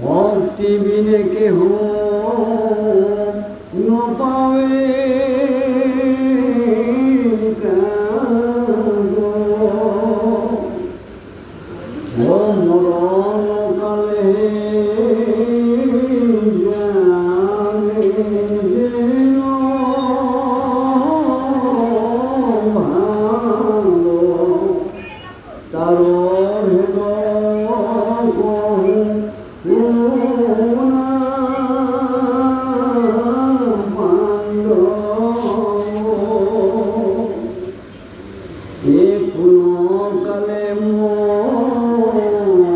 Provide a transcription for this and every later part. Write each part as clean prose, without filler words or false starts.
ভক্তি বিনে কেহ নপাবে মরণ কালে তার কালে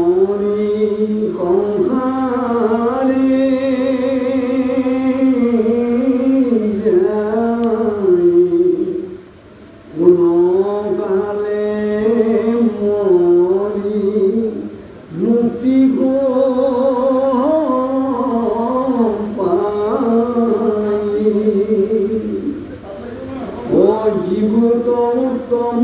মরি সংসারে কালে মরি মুক্তি গো পাই ও জীবত উত্তম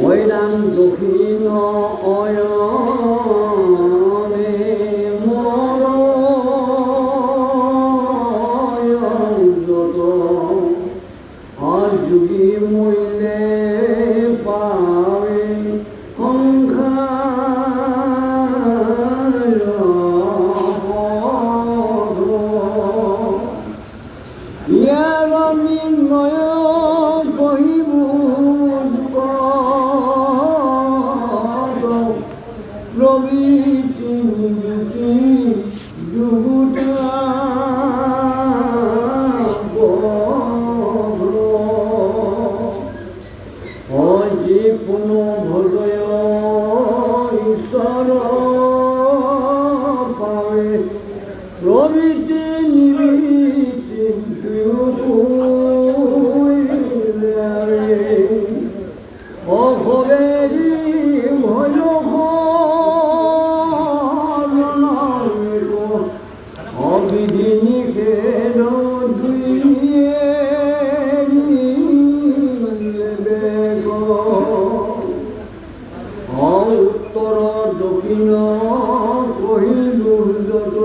ওইরাম দক্ষিণ অয়নে মর অযুগী মূল্যে পাবে সংখ্যার ইয়ার নির্ণয় কহিব প্রভৃতি যুগুটা যে পুনঃ ভজয় ঈশ্বর পাবে প্রভৃতি নিবৃত্তি অভবেরি ভয় অবিধি নিষেধ উত্তর দক্ষিণ কহিলু যত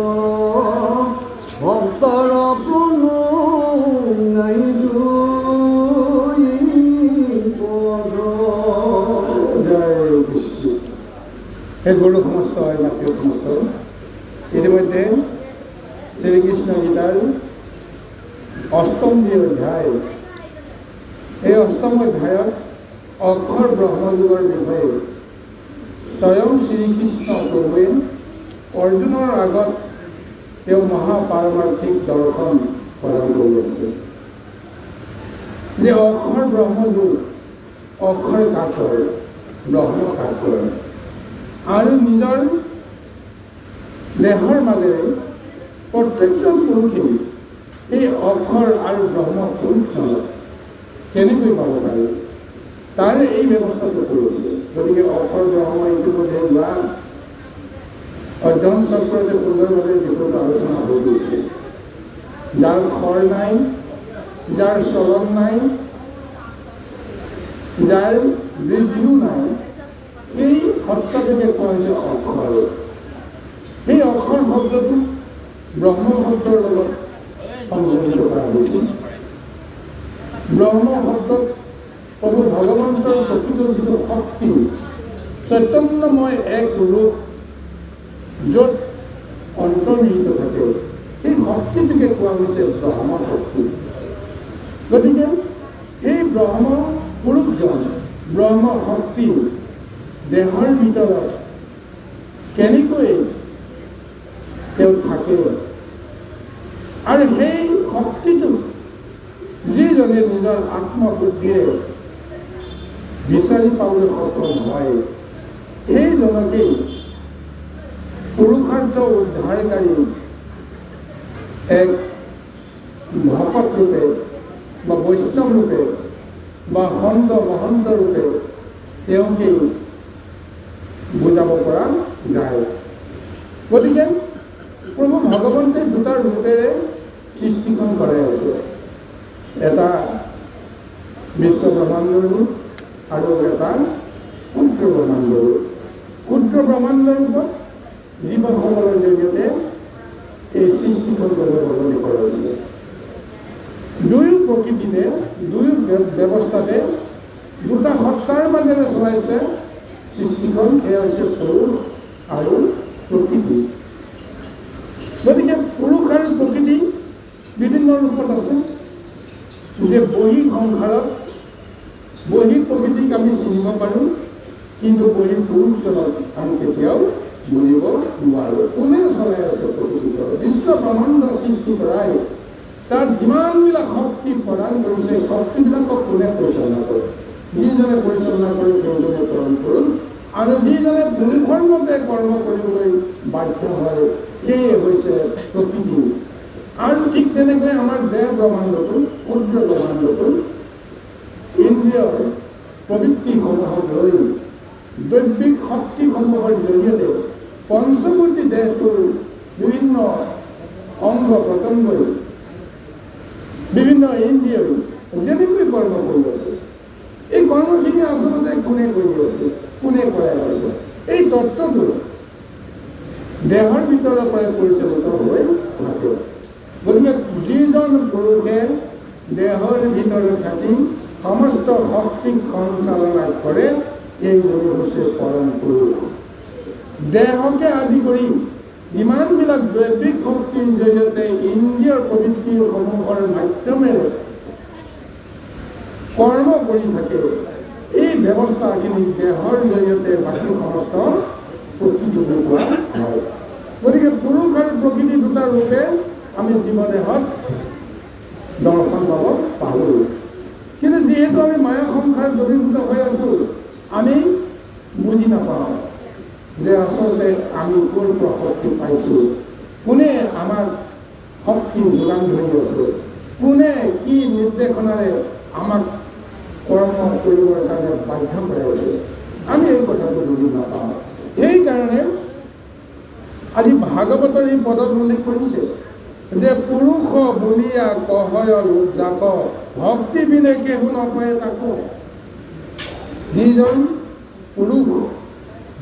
ভক্তর প্রাণ নাই দুই পদ। জয় কৃষ্ণ। এই গৌর সমস্ত হয় জাতীয় সমস্ত ইতিমধ্যে শ্রীকৃষ্ণ গীতার অষ্টম যে অধ্যায় এই অষ্টম অধ্যায়ত অক্ষৰ ব্ৰহ্মযোগৰ বিষয়ে স্বয়ং শ্ৰীকৃষ্ণ প্ৰভুৱে অৰ্জুনৰ আগত তেওঁ মহাপাৰমাৰ্থিক দৰ্শন প্ৰদান কৰি আছে যে অক্ষৰ ব্ৰহ্মযোগ অক্ষৰ কাকৰ ব্ৰহ্ম কাকৰ আৰু নিজৰ দেহৰ মাজেৰে প্ৰত্যেকজন পুৰুষে এই অক্ষৰ আৰু ব্ৰহ্ম পুৰুষজনক কেনেকৈ পাব পাৰে তাৰে এই ব্যৱস্থাটো কৰিছে। গতিকে অক্ষৰ ব্ৰহ্ম ইতিমধ্যে যোৱা অধ্যয়ন চক্ৰতে সুন্দৰভাৱে বিষয়টো আলোচনা হৈ গৈছে। যাৰ খৰ নাই, যাৰ চলন নাই, যাৰ বৃদ্ধিও নাই, সেই সত্তাটোকে কোৱা হৈছে অক্ষৰ। সেই অক্ষৰ শব্দটো ব্ৰহ্ম শব্দৰ লগত সংযোজিত কৰা হৈছে। ব্ৰহ্ম শব্দত প্ৰভু ভগৱন্তৰ প্ৰকৃত যিটো শক্তি চৈতন্যময় এক ৰূপ য'ত অন্তৰ্নিহিত থাকে সেই শক্তিটোকে কোৱা হৈছে ব্ৰহ্ম শক্তি। গতিকে সেই ব্ৰহ্ম পুৰুষজন ব্ৰহ্ম শক্তি দেহৰ ভিতৰত কেনেকৈ তেওঁ থাকে আৰু সেই শক্তিটো যিজনে নিজৰ আত্মবুদ্ধিয়ে বিচাৰি পাবলৈ সক্ষম হয় সেইজনকেই পুৰুষাৰ্থ উদ্ধাৰকাৰী এক ভকত ৰূপে বা বৈষ্ণৱ ৰূপে বা সন্ত মহন্ত ৰূপে তেওঁকেই বুজাব পৰা যায়। গতিকে প্ৰভু ভগৱন্তে দুটা ৰূপেৰে সৃষ্টিখন কৰাই আছে, এটা বিশ্ব ব্ৰহ্মাণ্ডৰ ৰূপ আৰু এটা ক্ষুদ্ৰ ব্ৰহ্মাণ্ডৰ ৰূপ। ক্ষুদ্ৰ ব্ৰহ্মাণ্ডৰ ৰূপত জীৱসকলৰ জৰিয়তে এই সৃষ্টিখন ভগৱন্তে কৰাইছে। দুয়ো প্ৰকৃতিতে দুয়ো ব্যৱস্থাতে দুটা সত্তাৰ মাজেৰে চলাইছে সৃষ্টিখন, সেয়া হৈছে পুৰুষ আৰু প্ৰকৃতি। গতিকে পুৰুষ আৰু প্ৰকৃতি বিভিন্ন ৰূপত আছে। যে বহি সংসাৰত বহি প্ৰকৃতিক আমি চিনিব পাৰোঁ, কিন্তু বহি পুৰুষজনক আমি কেতিয়াও বুজিব নোৱাৰোঁ। কোনে চলাই আছে প্ৰকৃতিখন? বিশ্ব ব্ৰহ্মাণ্ড সৃষ্টি কৰাই তাত যিমানবিলাক শক্তি প্ৰদান কৰিছে, শক্তিবিলাকক কোনে পৰিচালনা কৰে? যিজনে পৰিচালনা কৰি সেইজনে কৰ্ম কৰোঁ, আৰু যিজনে পুৰুষৰ মতে কৰ্ম কৰিবলৈ বাধ্য হয় সেয়ে হৈছে প্ৰকৃতি। আৰু ঠিক তেনেকৈ আমাৰ দেহ ব্ৰহ্মাণ্ডটো, ক্ষুদ্ৰ ব্ৰহ্মাণ্ডটো ইন্দ্ৰিয়ৰ প্ৰবৃত্তিসমূহক লৈ দৈবিক শক্তিসমূহৰ জৰিয়তে পঞ্চভূতি দেহটোৰ বিভিন্ন অংগ প্ৰত্যংগই বিভিন্ন ইন্দ্ৰিয়ই যেনেকৈ কৰ্ম কৰি আছে, এই কৰ্মখিনি আচলতে কোনে কৰি আছে, কোনে কৰাই আছে? এই তত্ত্বটো দেহৰ ভিতৰৰ পৰাই পৰিচালিত হৈ থাকে। গতিকে যিজন পুৰুষে দেহৰ ভিতৰত থাকি সমস্ত শক্তিক সঞ্চালনা কৰে সেইজনে হৈছে পৰম পুৰুষ। দেহকে আদি কৰি যিমানবিলাক দৈবিক শক্তিৰ জৰিয়তে ইন্দ্ৰিয়ৰ প্ৰবৃত্তিসমূহৰ মাধ্যমেৰে কৰ্ম কৰি থাকে, এই ব্যৱস্থাখিনি দেহৰ জৰিয়তে বাকী সমস্ত প্ৰকৃতি বুলি কোৱা হয়। গতিকে পুৰুষ আৰু প্ৰকৃতি দুটা ৰূপে আমি জীৱদেহত দৰ্শন পাব পাৰোঁ। কিন্তু যিহেতু আমি মায়া সংসাৰ দ্ৰৱীভূত হৈ আছোঁ, আমি বুজি নাপাওঁ যে আচলতে আমি ক'ৰ পৰা শক্তি পাইছোঁ, কোনে আমাক শক্তি যোগান ধৰি আছে, কোনে কি নিৰ্দেশনাৰে আমাক কৰ্ম কৰিবৰ কাৰণে বাধ্য কৰাই আছে, আমি এই কথাটো বুজি নাপাওঁ। সেইকাৰণে আজি ভাগৱতৰ এই পদত উল্লেখ কৰিছে যে পুৰুষ বুলিয়া কহয় যাক ভক্তি বিনে কেহু নকয় তাকো। যিজন পুৰুষ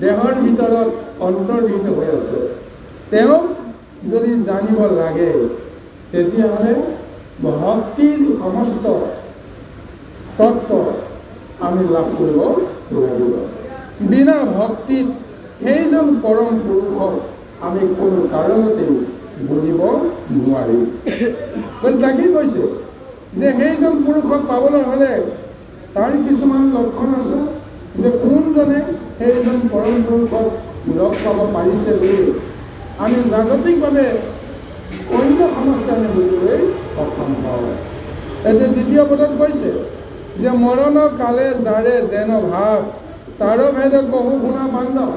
দেহৰ ভিতৰত অন্তৰ্নিহিত হৈ আছে, তেওঁক যদি জানিব লাগে তেতিয়াহ'লে ভক্তিৰ সমস্ত তত্ত্ব আমি লাভ কৰিব লাগিব। বিনা ভক্তিত সেইজন পৰম পুৰুষক আমি কোনো কাৰণতে বুজিব নোৱাৰিম। তাকে কৈছে যে সেইজন পুৰুষক পাবলৈ হ'লে তাৰ কিছুমান লক্ষণ আছে, যে কোনজনে সেইজন পৰম পুৰুষক লগ পাব পাৰিছে বুলি আমি জাগতিকভাৱে অন্য সমস্যা আমি বুজিবলৈ সক্ষম হওঁ। এতিয়া দ্বিতীয় পদত কৈছে যে মৰণ কালে যাৰে যেন ভাৱ তাৰ ভেদ কহু শুনা বান্ধৱ।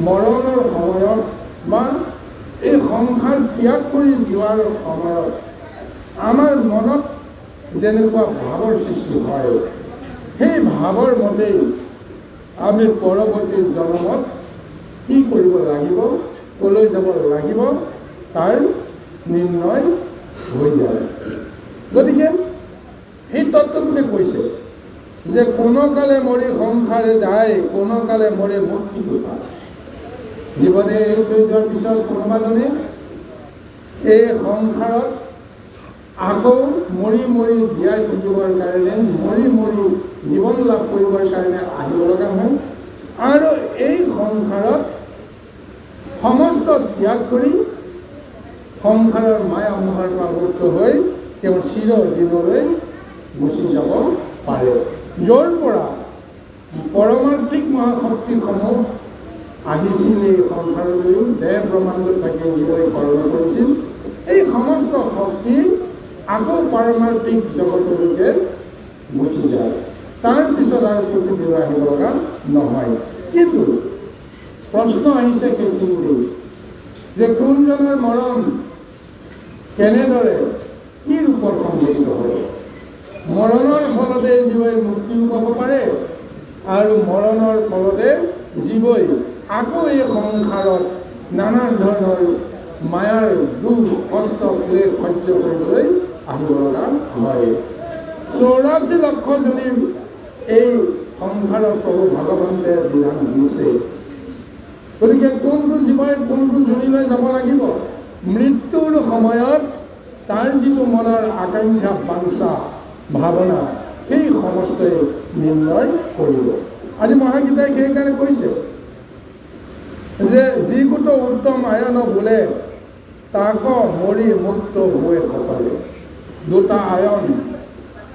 মৰণৰ সময়ত বা এই সংসাৰ ত্যাগ কৰি যোৱাৰ সময়ত আমাৰ মনত যেনেকুৱা ভাৱৰ সৃষ্টি হয়, সেই ভাৱৰ মতেই আমি পৰৱৰ্তী জন্মত কি কৰিব লাগিব, ক'লৈ যাব লাগিব তাৰ নিৰ্ণয় হৈ যায়। গতিকে সেই তত্ত্বটোকে কৈছে যে কোনোকালে মৰি সংসাৰে যায়, কোনোকালে মৰি মুক্তিটো পায়। জীৱনে এই থৈ যোৱাৰ পিছত কোনোবাজনে এই সংসাৰত আকৌ মৰি মৰি জীয়াই থাকিবৰ কাৰণে, মৰি মৰি জীৱন লাভ কৰিবৰ কাৰণে আহিব লগা হয়, আৰু এই সংসাৰত সমস্ত ত্যাগ কৰি সংসাৰৰ মায়া মোহৰ পৰা মুক্ত হৈ তেওঁ চিৰদিনলৈ গুচি যাব পাৰে, য'ৰ পৰা পৰমাৰ্থিক মহাশক্তিসমূহ আহিছিল এই সংসাৰলৈ, দেহ ব্ৰহ্মাণ্ডত থাকি জীৱই কৰ্ম কৰিছিল। এই সমস্ত শক্তি আকৌ পাৰমাৰ্থিক জগতলৈকে গুচি যায়। তাৰ পিছত আৰু পৃথিৱীলৈ আহিব লগা নহয়। কিন্তু প্ৰশ্ন আহিছে সেইখিনি যে কোনজনৰ মৰণ কেনেদৰে কি ৰূপত সংঘটিত হয়। মৰণৰ ফলতে জীৱই মুক্তিও পাব পাৰে আৰু মৰণৰ ফলতে জীৱই আকৌ এই সংসাৰত নানা ধৰণৰ মায়াৰ দুখ কষ্ট ক্লেশ সহ্য কৰিবলৈ আহিব লগা হয়। 84 লক্ষ জনীৰ এই সংসাৰৰ প্ৰভু ভগৱন্তে বিধান দিছে। গতিকে কোনটো জীৱই কোনটো জনীলৈ যাব লাগিব, মৃত্যুৰ সময়ত তাৰ যিটো মনৰ আকাংক্ষা বাঞ্ছা ভাৱনা সেই সমস্তই নিৰ্ণয় কৰিব। আজি মহাগীতাই সেইকাৰণে কৈছে যে যিকোটো উত্তম আয়ন বোলে তাক মৰি মুক্ত হৈ সকলে। দুটা আয়ন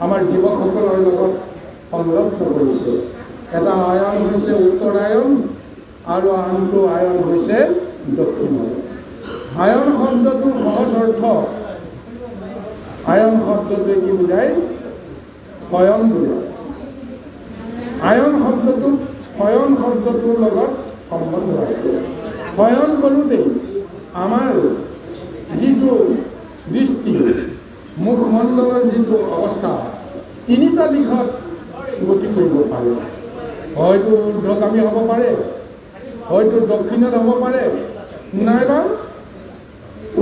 আমাৰ যুৱকসকলৰ লগত সংলগ্ন কৰিছে। এটা আয়ন হৈছে উত্তৰায়ণ আৰু আনটো আয়ন হৈছে দক্ষিণায়ন। আয়ন শব্দটোৰ সহজ অৰ্থ, আয়ন শব্দটোৱে কি বুজায়? শয়ন বুজায়। আয়ন শব্দটোৰ লগত সম্বন্ধ আছে। শয়ন কৰোঁতেই আমাৰ যিটো দৃষ্টি মুখমণ্ডলৰ যিটো অৱস্থা তিনিটা দিশত গতি কৰিব পাৰে। হয়তো ঊৰ্ধ্বগামী হ'ব পাৰে, হয়তো দক্ষিণত হ'ব পাৰে, নাইবা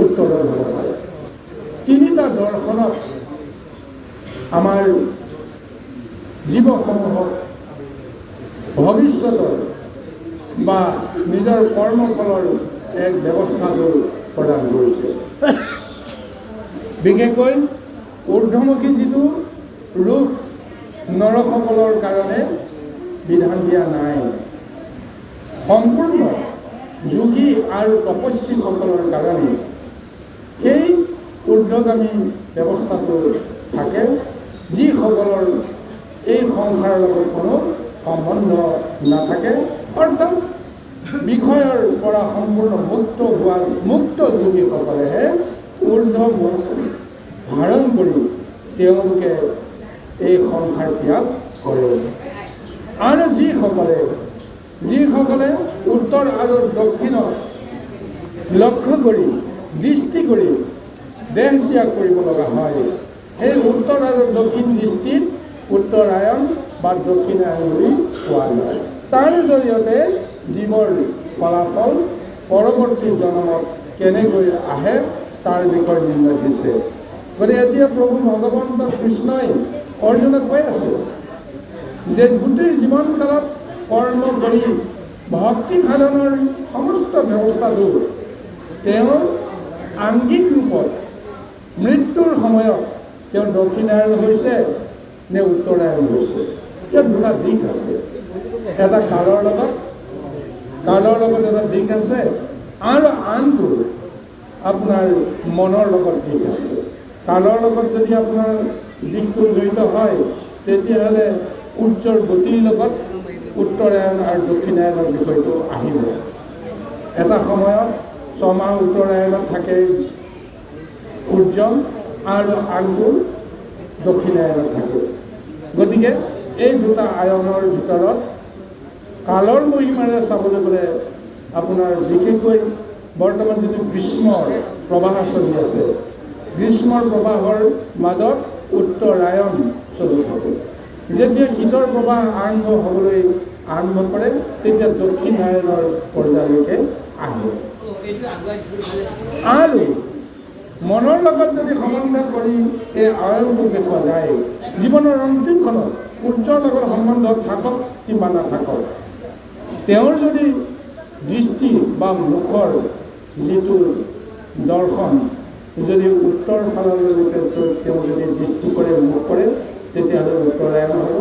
উত্তৰত হ'ব পাৰে। তিনিটা দৰ্শনত আমাৰ জীৱসমূহক ভৱিষ্যতৰ বা নিজৰ কৰ্মফলৰ এক ব্যৱস্থাটো প্ৰদান কৰিছে। বিশেষকৈ ঊৰ্ধ্বমুখী যিটো ৰূপ নৰসকলৰ কাৰণে বিধান দিয়া নাই, সম্পূৰ্ণ যোগী আৰু তপস্বীসকলৰ কাৰণে সেই ঊৰ্ধ্বগামী ব্যৱস্থাটো থাকে, যিসকলৰ এই সংসাৰৰ লগত কোনো সম্বন্ধ নাথাকে, অৰ্থাৎ বিষয়ৰ পৰা সম্পূৰ্ণ মুক্ত হোৱা মুক্ত যোগীসকলেহে ঊৰ্ধ্বমুখ ধাৰণ কৰি তেওঁলোকে এই সংসাৰ ত্যাগ কৰে। আৰু যিসকলে উত্তৰ আৰু দক্ষিণক লক্ষ্য কৰি দৃষ্টি কৰি দেহ ত্যাগ কৰিব লগা হয়, সেই উত্তৰ আৰু দক্ষিণ দৃষ্টিত উত্তৰায়ণ বা দক্ষিণায়ন বুলি কোৱা যায়। তাৰ জৰিয়তে জীৱৰ ফলাফল পৰৱৰ্তী জন্মত কেনেকৈ আহে তাৰ বিষয়ে নিৰ্ণয় দিছে। গতিকে এতিয়া প্ৰভু ভগৱন্ত কৃষ্ণই অৰ্জুনক কৈ আছে যে গোটেই জীৱনকালত কৰ্ম কৰি ভক্তি সাধনৰ সমস্ত ব্যৱস্থাটো তেওঁ আংগিক ৰূপত মৃত্যুৰ সময়ত তেওঁ দক্ষিণায়ন হৈছে নে উত্তৰায়ণ হৈছে। ইয়াত দুটা দিশ আছে। এটা কালৰ লগত এটা দিশ আছে আৰু আনটো আপোনাৰ মনৰ লগত দিশ আছে। কালৰ লগত যদি আপোনাৰ দিশটো জড়িত হয় তেতিয়াহ'লে সূৰ্যৰ গতিৰ লগত উত্তৰায়ণ আৰু দক্ষিণায়নৰ বিষয়টো আহিব। এটা সময়ত ছমাহ উত্তৰায়ণত থাকে সূৰ্য আৰু আনটো দক্ষিণায়নত থাকে। গতিকে এই দুটা আয়নৰ ভিতৰত কালৰ মহিমাৰে চাবলৈ গ'লে আপোনাৰ বিশেষকৈ বৰ্তমান যিটো গ্ৰীষ্মৰ প্ৰবাহ চলি আছে, গ্ৰীষ্মৰ প্ৰবাহৰ মাজত উত্তৰায়ণ চলি থাকে। যেতিয়া শীতৰ প্ৰবাহ আৰম্ভ হ'বলৈ আৰম্ভ কৰে তেতিয়া দক্ষিণায়নৰ পৰ্যায়লৈকে আহে। আৰু মনৰ লগত যদি সম্বন্ধ কৰি এই আয়নটো দেখুওৱা যায়, জীৱনৰ অন্তিমখনত সূৰ্যৰ লগত সম্বন্ধ থাকক কিবা নাথাকক, তেওঁৰ যদি দৃষ্টি বা মুখৰ যিটো দৰ্শন যদি উত্তৰ ফাললৈকে তেওঁ যদি দৃষ্টি কৰে মুখ কৰে তেতিয়াহ'লে উত্তৰায়ণ হ'ব,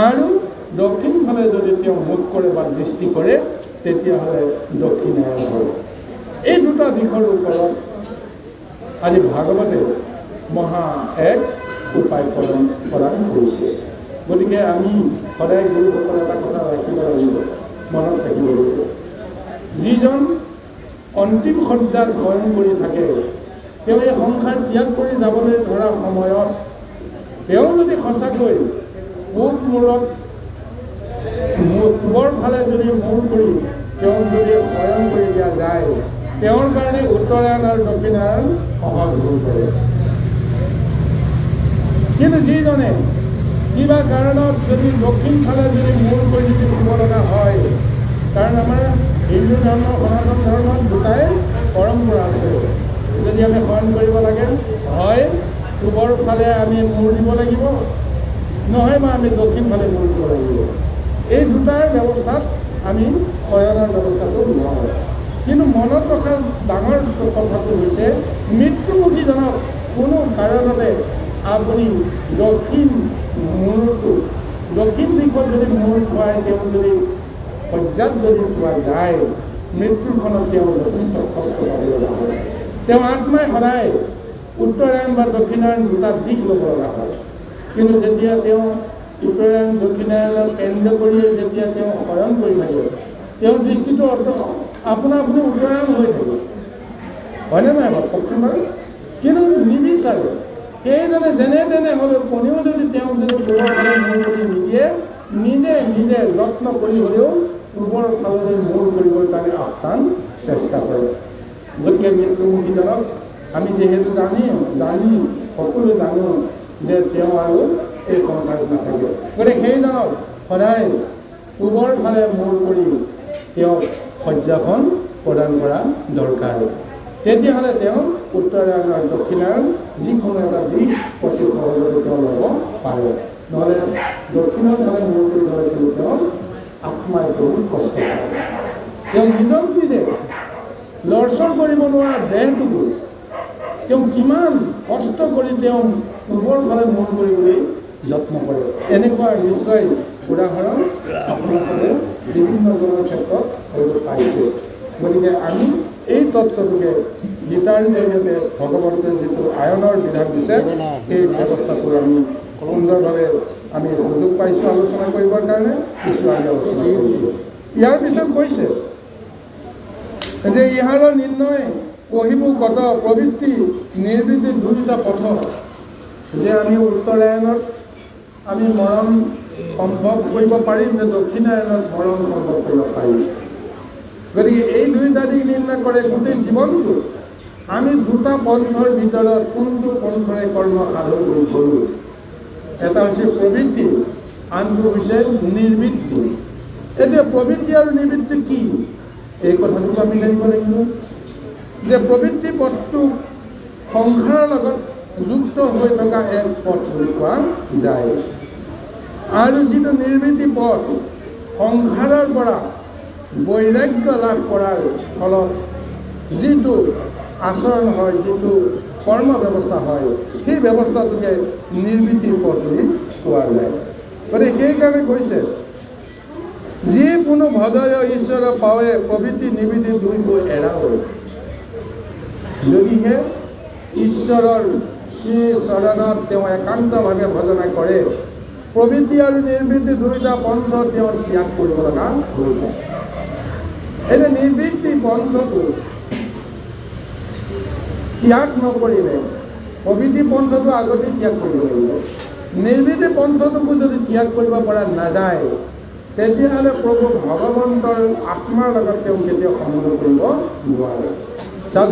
আৰু দক্ষিণ ফালে যদি তেওঁ মুখ কৰে বা দৃষ্টি কৰে তেতিয়াহ'লে দক্ষিণায়ন হ'ব। এই দুটা দিশৰ ওপৰত আজি ভাগৱতে মহা এক উপায় প্ৰদান কৰিছে। গতিকে আমি সদায় গুৰুসকল এটা কথা ৰাখিব লাগিব, মনত ৰাখিব লাগিব, যিজন অন্তিম সজ্জাত শয়ন কৰি থাকে তেওঁ এই সংসাৰ ত্যাগ কৰি যাবলৈ ধৰা সময়ত তেওঁ যদি সঁচাকৈ পূবৰ ফালে যদি মূৰ কৰি তেওঁক যদি শয়ন কৰি দিয়া যায়, তেওঁৰ কাৰণে উত্তৰায়ণ আৰু দক্ষিণায়ন সহজ হৈ পৰে। কিন্তু যিজনে কিবা কাৰণত যদি দক্ষিণ ফালে যদি মূৰ কৰি যদি দিব লগা হয়, কাৰণ আমাৰ হিন্দু ধৰ্ম সনাতন ধৰ্মত দুটাই পৰম্পৰা আছে। যদি আমি শয়ন কৰিব লাগে, হয় পূবৰ ফালে আমি মূৰ দিব লাগিব, নহয় বা আমি দক্ষিণ ফালে মূৰ দিব লাগিব। এই দুটাৰ ব্যৱস্থাত আমি শয়নৰ ব্যৱস্থাটো লওঁ। কিন্তু মনত ৰখাৰ ডাঙৰ কথাটো হৈছে মৃত্যুমুখীজনক কোনো কাৰণতে আপুনি দক্ষিণ দিশত যদি মূৰ খুৱাই তেওঁ যদি শয্যাত যদি পোৱা যায়, মৃত্যুখনত তেওঁ যথেষ্ট কষ্ট পাব লগা হয়। তেওঁ আত্মাই সদায় উত্তৰায়ণ বা দক্ষিণায়ন দুটা দিশ ল'ব লগা হয়। কিন্তু যেতিয়া তেওঁ উত্তৰায়ণ দক্ষিণায়নক কেন্দ্ৰ কৰিয়ে যেতিয়া তেওঁ শয়ন কৰি থাকে, তেওঁৰ দৃষ্টিটো আপোনা আপুনি উত্তৰায়ণ হৈ থাকে, হয়নে নহয় বাৰু কওকচোন বাৰু? কিন্তু নিবিচাৰে। সেইজনে যেনে তেনে হ'লেও কোনেও যদি তেওঁক যদি পূবৰ ফালে মূৰ কৰি নিদিয়ে, নিজে যত্ন কৰি হ'লেও পূবৰ ফালে মূৰ কৰিবৰ কাৰণে আহ্বান চেষ্টা কৰে। গতিকে মৃত্যুমুখীজনক আমি যিহেতু জানি সকলোৱে জানো যে তেওঁ আৰু এই সংসাৰত নাথাকে। গতিকে সেইজনক সদায় পূবৰ ফালে মূৰ কৰি তেওঁক শয্যাখন প্ৰদান কৰা দৰকাৰ। তেতিয়াহ'লে তেওঁ উত্তৰায়ণ আৰু দক্ষিণায়ন যিকোনো এটা দিশ অতি সহজতে তেওঁ ল'ব পাৰে। নহ'লে দক্ষিণৰ ফালে মূৰ কৰি ল'লে কিন্তু তেওঁ আত্মাই বহুত কষ্ট পায়। তেওঁ নিজে লৰচৰ কৰিব নোৱাৰা দেহটোকো তেওঁ কিমান কষ্ট কৰি তেওঁ পূবৰ ফালে মূৰ কৰিবলৈ যত্ন কৰে। এনেকুৱা নিশ্চয় উদাহৰণ আপোনালোকে বিভিন্নজনৰ ক্ষেত্ৰত হয়তো পাইছে। গতিকে আমি এই তত্ত্বটোকে গীতাৰ জৰিয়তে ভগৱন্তে যিটো আয়নৰ বিধান দিছে, সেই ব্যৱস্থাটো আমি সুন্দৰভাৱে আমি সুযোগ পাইছোঁ আলোচনা কৰিবৰ কাৰণে। কিছু আমি আলোচনা কৰিছোঁ। ইয়াৰ পিছত কৈছে যে ইহাৰৰ নিৰ্ণয় পঢ়িব কত প্ৰবৃত্তি নিৰ্বৃত্তি দুটা পথ, যে আমি উত্তৰায়ণত আমি মৰণ সম্ভৱ কৰিব পাৰিম নে দক্ষিণায়নত মৰণ সম্ভৱ কৰিব পাৰিম। গতিকে এই দুইটা দিশ নিৰ্ণয় কৰে গোটেই জীৱনটো আমি দুটা পন্থৰ ভিতৰত কোনটো পন্থৰে কৰ্ম সাধন কৰি কৰোঁ। এটা হৈছে প্ৰবৃত্তি, আনটো হৈছে নিৰ্বৃত্তি। এতিয়া প্ৰবৃত্তি আৰু নিৰ্বৃত্তি কি, এই কথাটো আমি জানিব লাগিব। যে প্ৰবৃত্তি পথটো সংসাৰৰ লগত যুক্ত হৈ থকা এক পথ বুলি কোৱা যায়, আৰু যিটো নিৰ্বৃত্তি পথ সংসাৰৰ পৰা বৈৰাগ্য লাভ কৰাৰ ফলত যিটো আচৰণ হয়, যিটো কৰ্ম ব্যৱস্থা হয়, সেই ব্যৱস্থাটোকে নিৰ্বৃত্তিৰ পথ বুলি কোৱা যায়। গতিকে সেইকাৰণে কৈছে যি কোনো ভজয় ঈশ্বৰ পাৱে প্ৰবৃত্তি নিবৃত্তি দুইবোৰ এৰাও। যদিহে ঈশ্বৰৰ শ্ৰী চৰণত তেওঁ একান্তভাৱে ভজনা কৰে, প্ৰবৃত্তি আৰু নিৰ্বৃত্তি দুয়োটা পন্থ তেওঁ ত্যাগ কৰিব লগা হৈ যায়। এতিয়া নিৰ্বৃত্তি পন্থটো ত্যাগ নকৰিলে প্ৰবৃত্তি পন্থটো আগতে ত্যাগ কৰিব লাগিব। নিৰ্বৃত্তি পন্থটোকো যদি ত্যাগ কৰিব পৰা নাযায়, তেতিয়াহ'লে প্ৰভু ভগৱন্তৰ আত্মাৰ লগত তেওঁ কেতিয়াও সম্বন্ধ কৰিব নোৱাৰে। চাওক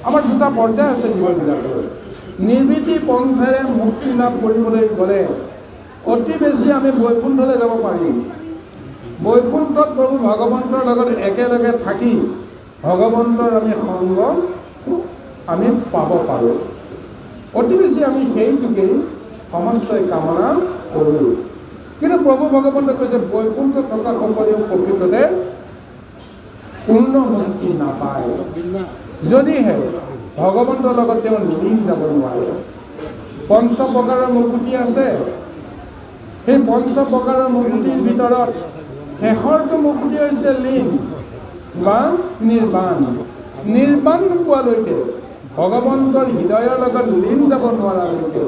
আমাৰ দুটা পৰ্যায় আছে জীৱনবিলাকৰ। নিৰ্বৃত্তি পন্থেৰে মুক্তি লাভ কৰিবলৈ গ'লে অতি বেছি আমি বৈকুণ্ঠলৈ যাব পাৰিম। বৈকুণ্ঠত প্ৰভু ভগৱন্তৰ লগত একেলগে থাকি ভগৱন্তৰ আমি সংগ আমি পাব পাৰোঁ। অতি বেছি আমি সেইটোকেই সমস্তই কামনা কৰোঁ। কিন্তু প্ৰভু ভগৱন্তই কৈছে বৈকুণ্ঠ থকা সকলেও প্ৰকৃততে পূৰ্ণ মুক্তি নাপায়, যদিহে ভগৱন্তৰ লগত তেওঁ লীন যাব নোৱাৰে। পঞ্চ প্ৰকাৰৰ মুকুতি আছে, সেই পঞ্চ প্ৰকাৰৰ মুকুতিৰ ভিতৰত শেষৰটো মুকুতি হৈছে লীন বা নিৰ্বাণ। নিৰ্বাণ নোপোৱালৈকে ভগৱন্তৰ হৃদয়ৰ লগত লীন যাব নোৱাৰালৈকে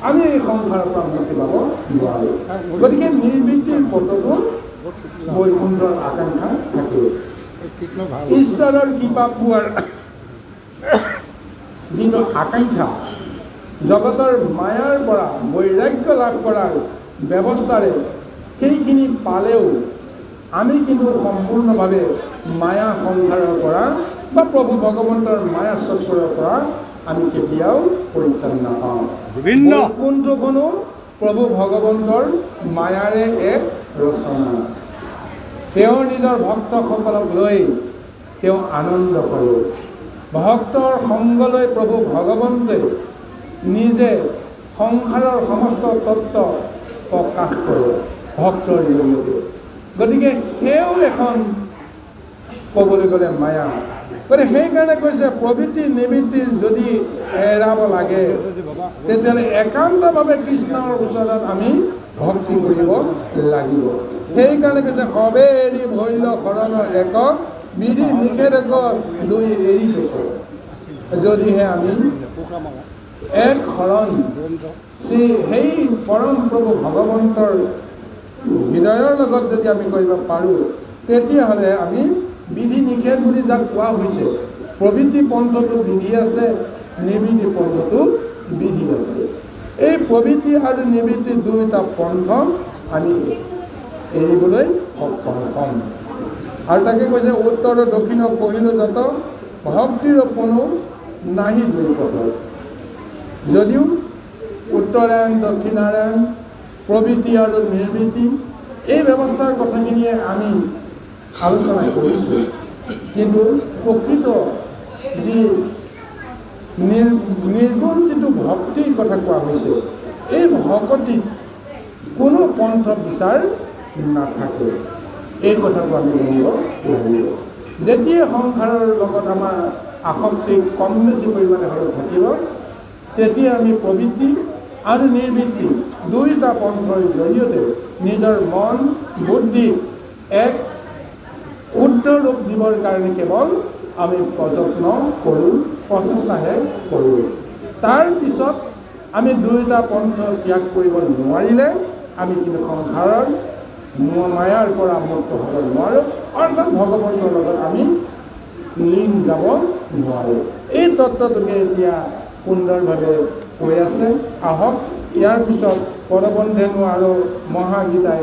আমি এই সংসাৰৰ পৰা মুক্তি পাব নোৱাৰোঁ। গতিকে নিৰ্বৃত্তিৰ পথতো বৈকুণ্ঠৰ আকাংক্ষা থাকে। ঈশ্বৰৰ কৃপা পোৱাৰ যিটো আকাংক্ষা জগতৰ মায়াৰ পৰা বৈৰাগ্য লাভ কৰাৰ ব্যৱস্থাৰে সেইখিনি পালেও আমি কিন্তু সম্পূৰ্ণভাৱে মায়া সংসাৰৰ পৰা বা প্ৰভু ভগৱন্তৰ মায়া চক্ৰৰ পৰা আমি কেতিয়াও পৰিত্ৰাণ নাপাওঁ। বৈকুণ্ঠখনো প্ৰভু ভগৱন্তৰ মায়াৰে এক ৰচনা। তেওঁৰ নিজৰ ভক্তসকলক লৈ তেওঁ আনন্দ কৰে। ভক্তৰ সংগলৈ প্ৰভু ভগৱন্তে নিজে সংসাৰৰ সমস্ত তত্ত্ব প্ৰকাশ কৰে ভক্তৰ জৰিয়তে। গতিকে সেও এখন ক'বলৈ গ'লে মায়া। গতিকে সেইকাৰণে কৈছে প্ৰবৃত্তি নিবৃত্তি যদি এৰাব লাগে তেতিয়াহ'লে একান্তভাৱে কৃষ্ণৰ ওচৰত আমি ভক্তি কৰিব লাগিব। সেইকাৰণে কৈছে সবে এৰি ভৰিল শৰণ এক বিধি নিষেধ দুই এৰি থৈছে। যদিহে আমি এক শৰণ সেই পৰম প্ৰভু ভগৱন্তৰ হৃদয়ৰ লগত যদি আমি কৰিব পাৰোঁ তেতিয়াহ'লে আমি বিধি নিষেধ বুলি যাক কোৱা হৈছে, প্ৰবৃত্তি পন্থটো বিধি আছে, নিবৃত্তি পন্থটো বিধি আছে। এই প্ৰবৃত্তি আৰু নিবৃত্তি দুয়োটা পন্থ আমি এৰিবলৈ সক্ষম হ'ম। আৰু তাকে কৈছে উত্তৰ দক্ষিণ কহিলো যত ভক্তিৰ কোনো নাহি দুই পথ। যদিও উত্তৰায়ণ দক্ষিণায়ণ প্ৰবৃত্তি আৰু নিবৃত্তি এই ব্যৱস্থাৰ কথাখিনিয়ে আমি আলোচনা কৰিছোঁ, কিন্তু প্ৰকৃত যি নিৰ্গুণ যিটো ভক্তিৰ কথা কোৱা হৈছে এই ভকতিত কোনো পন্থ বিচাৰ নাথাকে। এই কথাটো আমি জানিব লাগিব। যেতিয়া সংসাৰৰ লগত আমাৰ আসক্তি কম বেছি পৰিমাণে হ'লেও থাকিব তেতিয়া আমি প্ৰবৃত্তি আৰু নিবৃত্তি দুয়োটা পন্থৰ জৰিয়তে নিজৰ মন বুদ্ধি এক শুদ্ধ ৰূপ দিবৰ কাৰণে কেৱল আমি প্ৰযত্ন কৰোঁ, প্ৰচেষ্টাহে কৰোঁ। তাৰপিছত আমি দুয়োটা পন্থ ত্যাগ কৰিব নোৱাৰিলে আমি কিন্তু সংসাৰৰ মায়াৰ পৰা মুক্ত হ'ব নোৱাৰোঁ, অৰ্থাৎ ভগৱন্তৰ লগত আমি লীন যাব নোৱাৰোঁ। এই তত্ত্বটোকে এতিয়া সুন্দৰভাৱে কৈ আছে। আহক ইয়াৰ পিছত পৰবন্ধেনু আৰু মহাগীতাই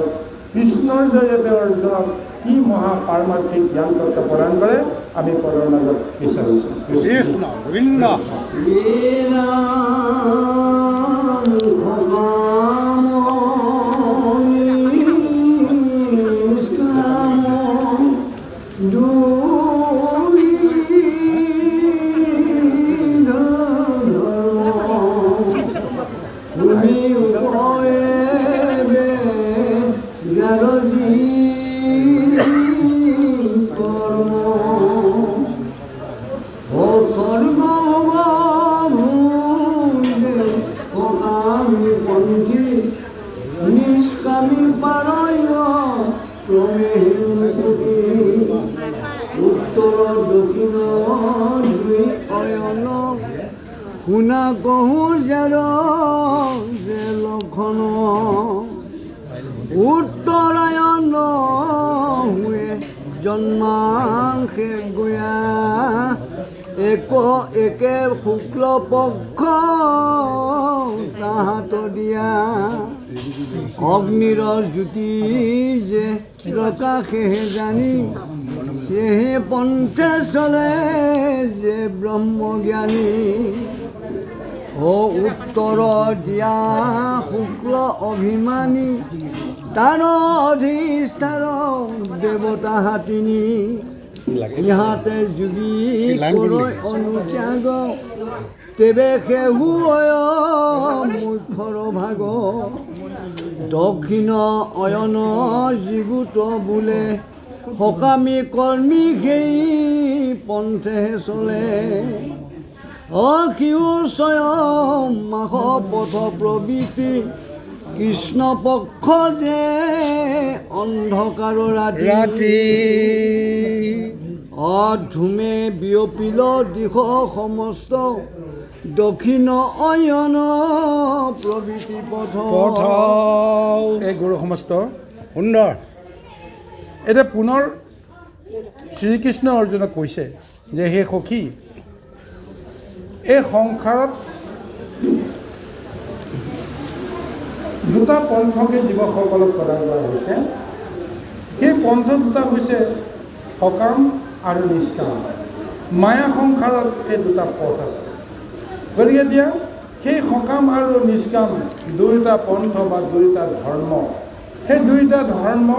কৃষ্ণৰ জৰিয়তে অৰ্জুনক কি মহা পাৰমাৰ্থিক জ্ঞান তত্ত্ব প্ৰদান কৰে আমি পৰৰ মাজত বিচাৰিছোঁ। কৃষ্ণ গোবিন্দ। শুনা কহু যাৰ যে লক্ষণ উত্তৰায়ণ হুৱে জন্মাংশে গয়া একে শুক্ল পক্ষ তাহাত দিয়া অগ্নিৰ জ্যোতি যে প্ৰকাশেহে জানি সেহে পন্থে চলে যে ব্ৰহ্মজ্ঞানী ও উত্তৰ দিয়া শুক্ল অভিমানী তাৰ অধিষ্ঠাৰ দেৱতা হাতিনী ইহাতে যোগী কৰৈ অনুত্যাগ তেবে সেহু মুখ্যৰ ভাগ দক্ষিণ অয়ন জীগুত বোলে সকামী কৰ্মী সেই পন্থেহে চলে অখিও স্বয়ং মাস পথ প্ৰবৃত্তি কৃষ্ণ পক্ষ যে অন্ধকাৰ ৰাতি অধুমে বিয়পিল দিশ সমস্ত দক্ষিণ অয়ন প্ৰবৃত্তি পথ। এই গুৰু সমস্ত সুন্দৰ। এতিয়া পুনৰ শ্ৰীকৃষ্ণ অৰ্জুনক কৈছে যে হে সখী এই সংসাৰত দুটা পন্থকে যুৱকসকলক প্ৰদান কৰা হৈছে। সেই পন্থ দুটা হৈছে সকাম আৰু নিষ্কাম। মায়া সংসাৰত এই দুটা পথ আছে। গতিকে এতিয়া সেই সকাম আৰু নিষ্কাম দুয়োটা পন্থ বা দুয়োটা ধৰ্ম, সেই দুয়োটা ধৰ্ম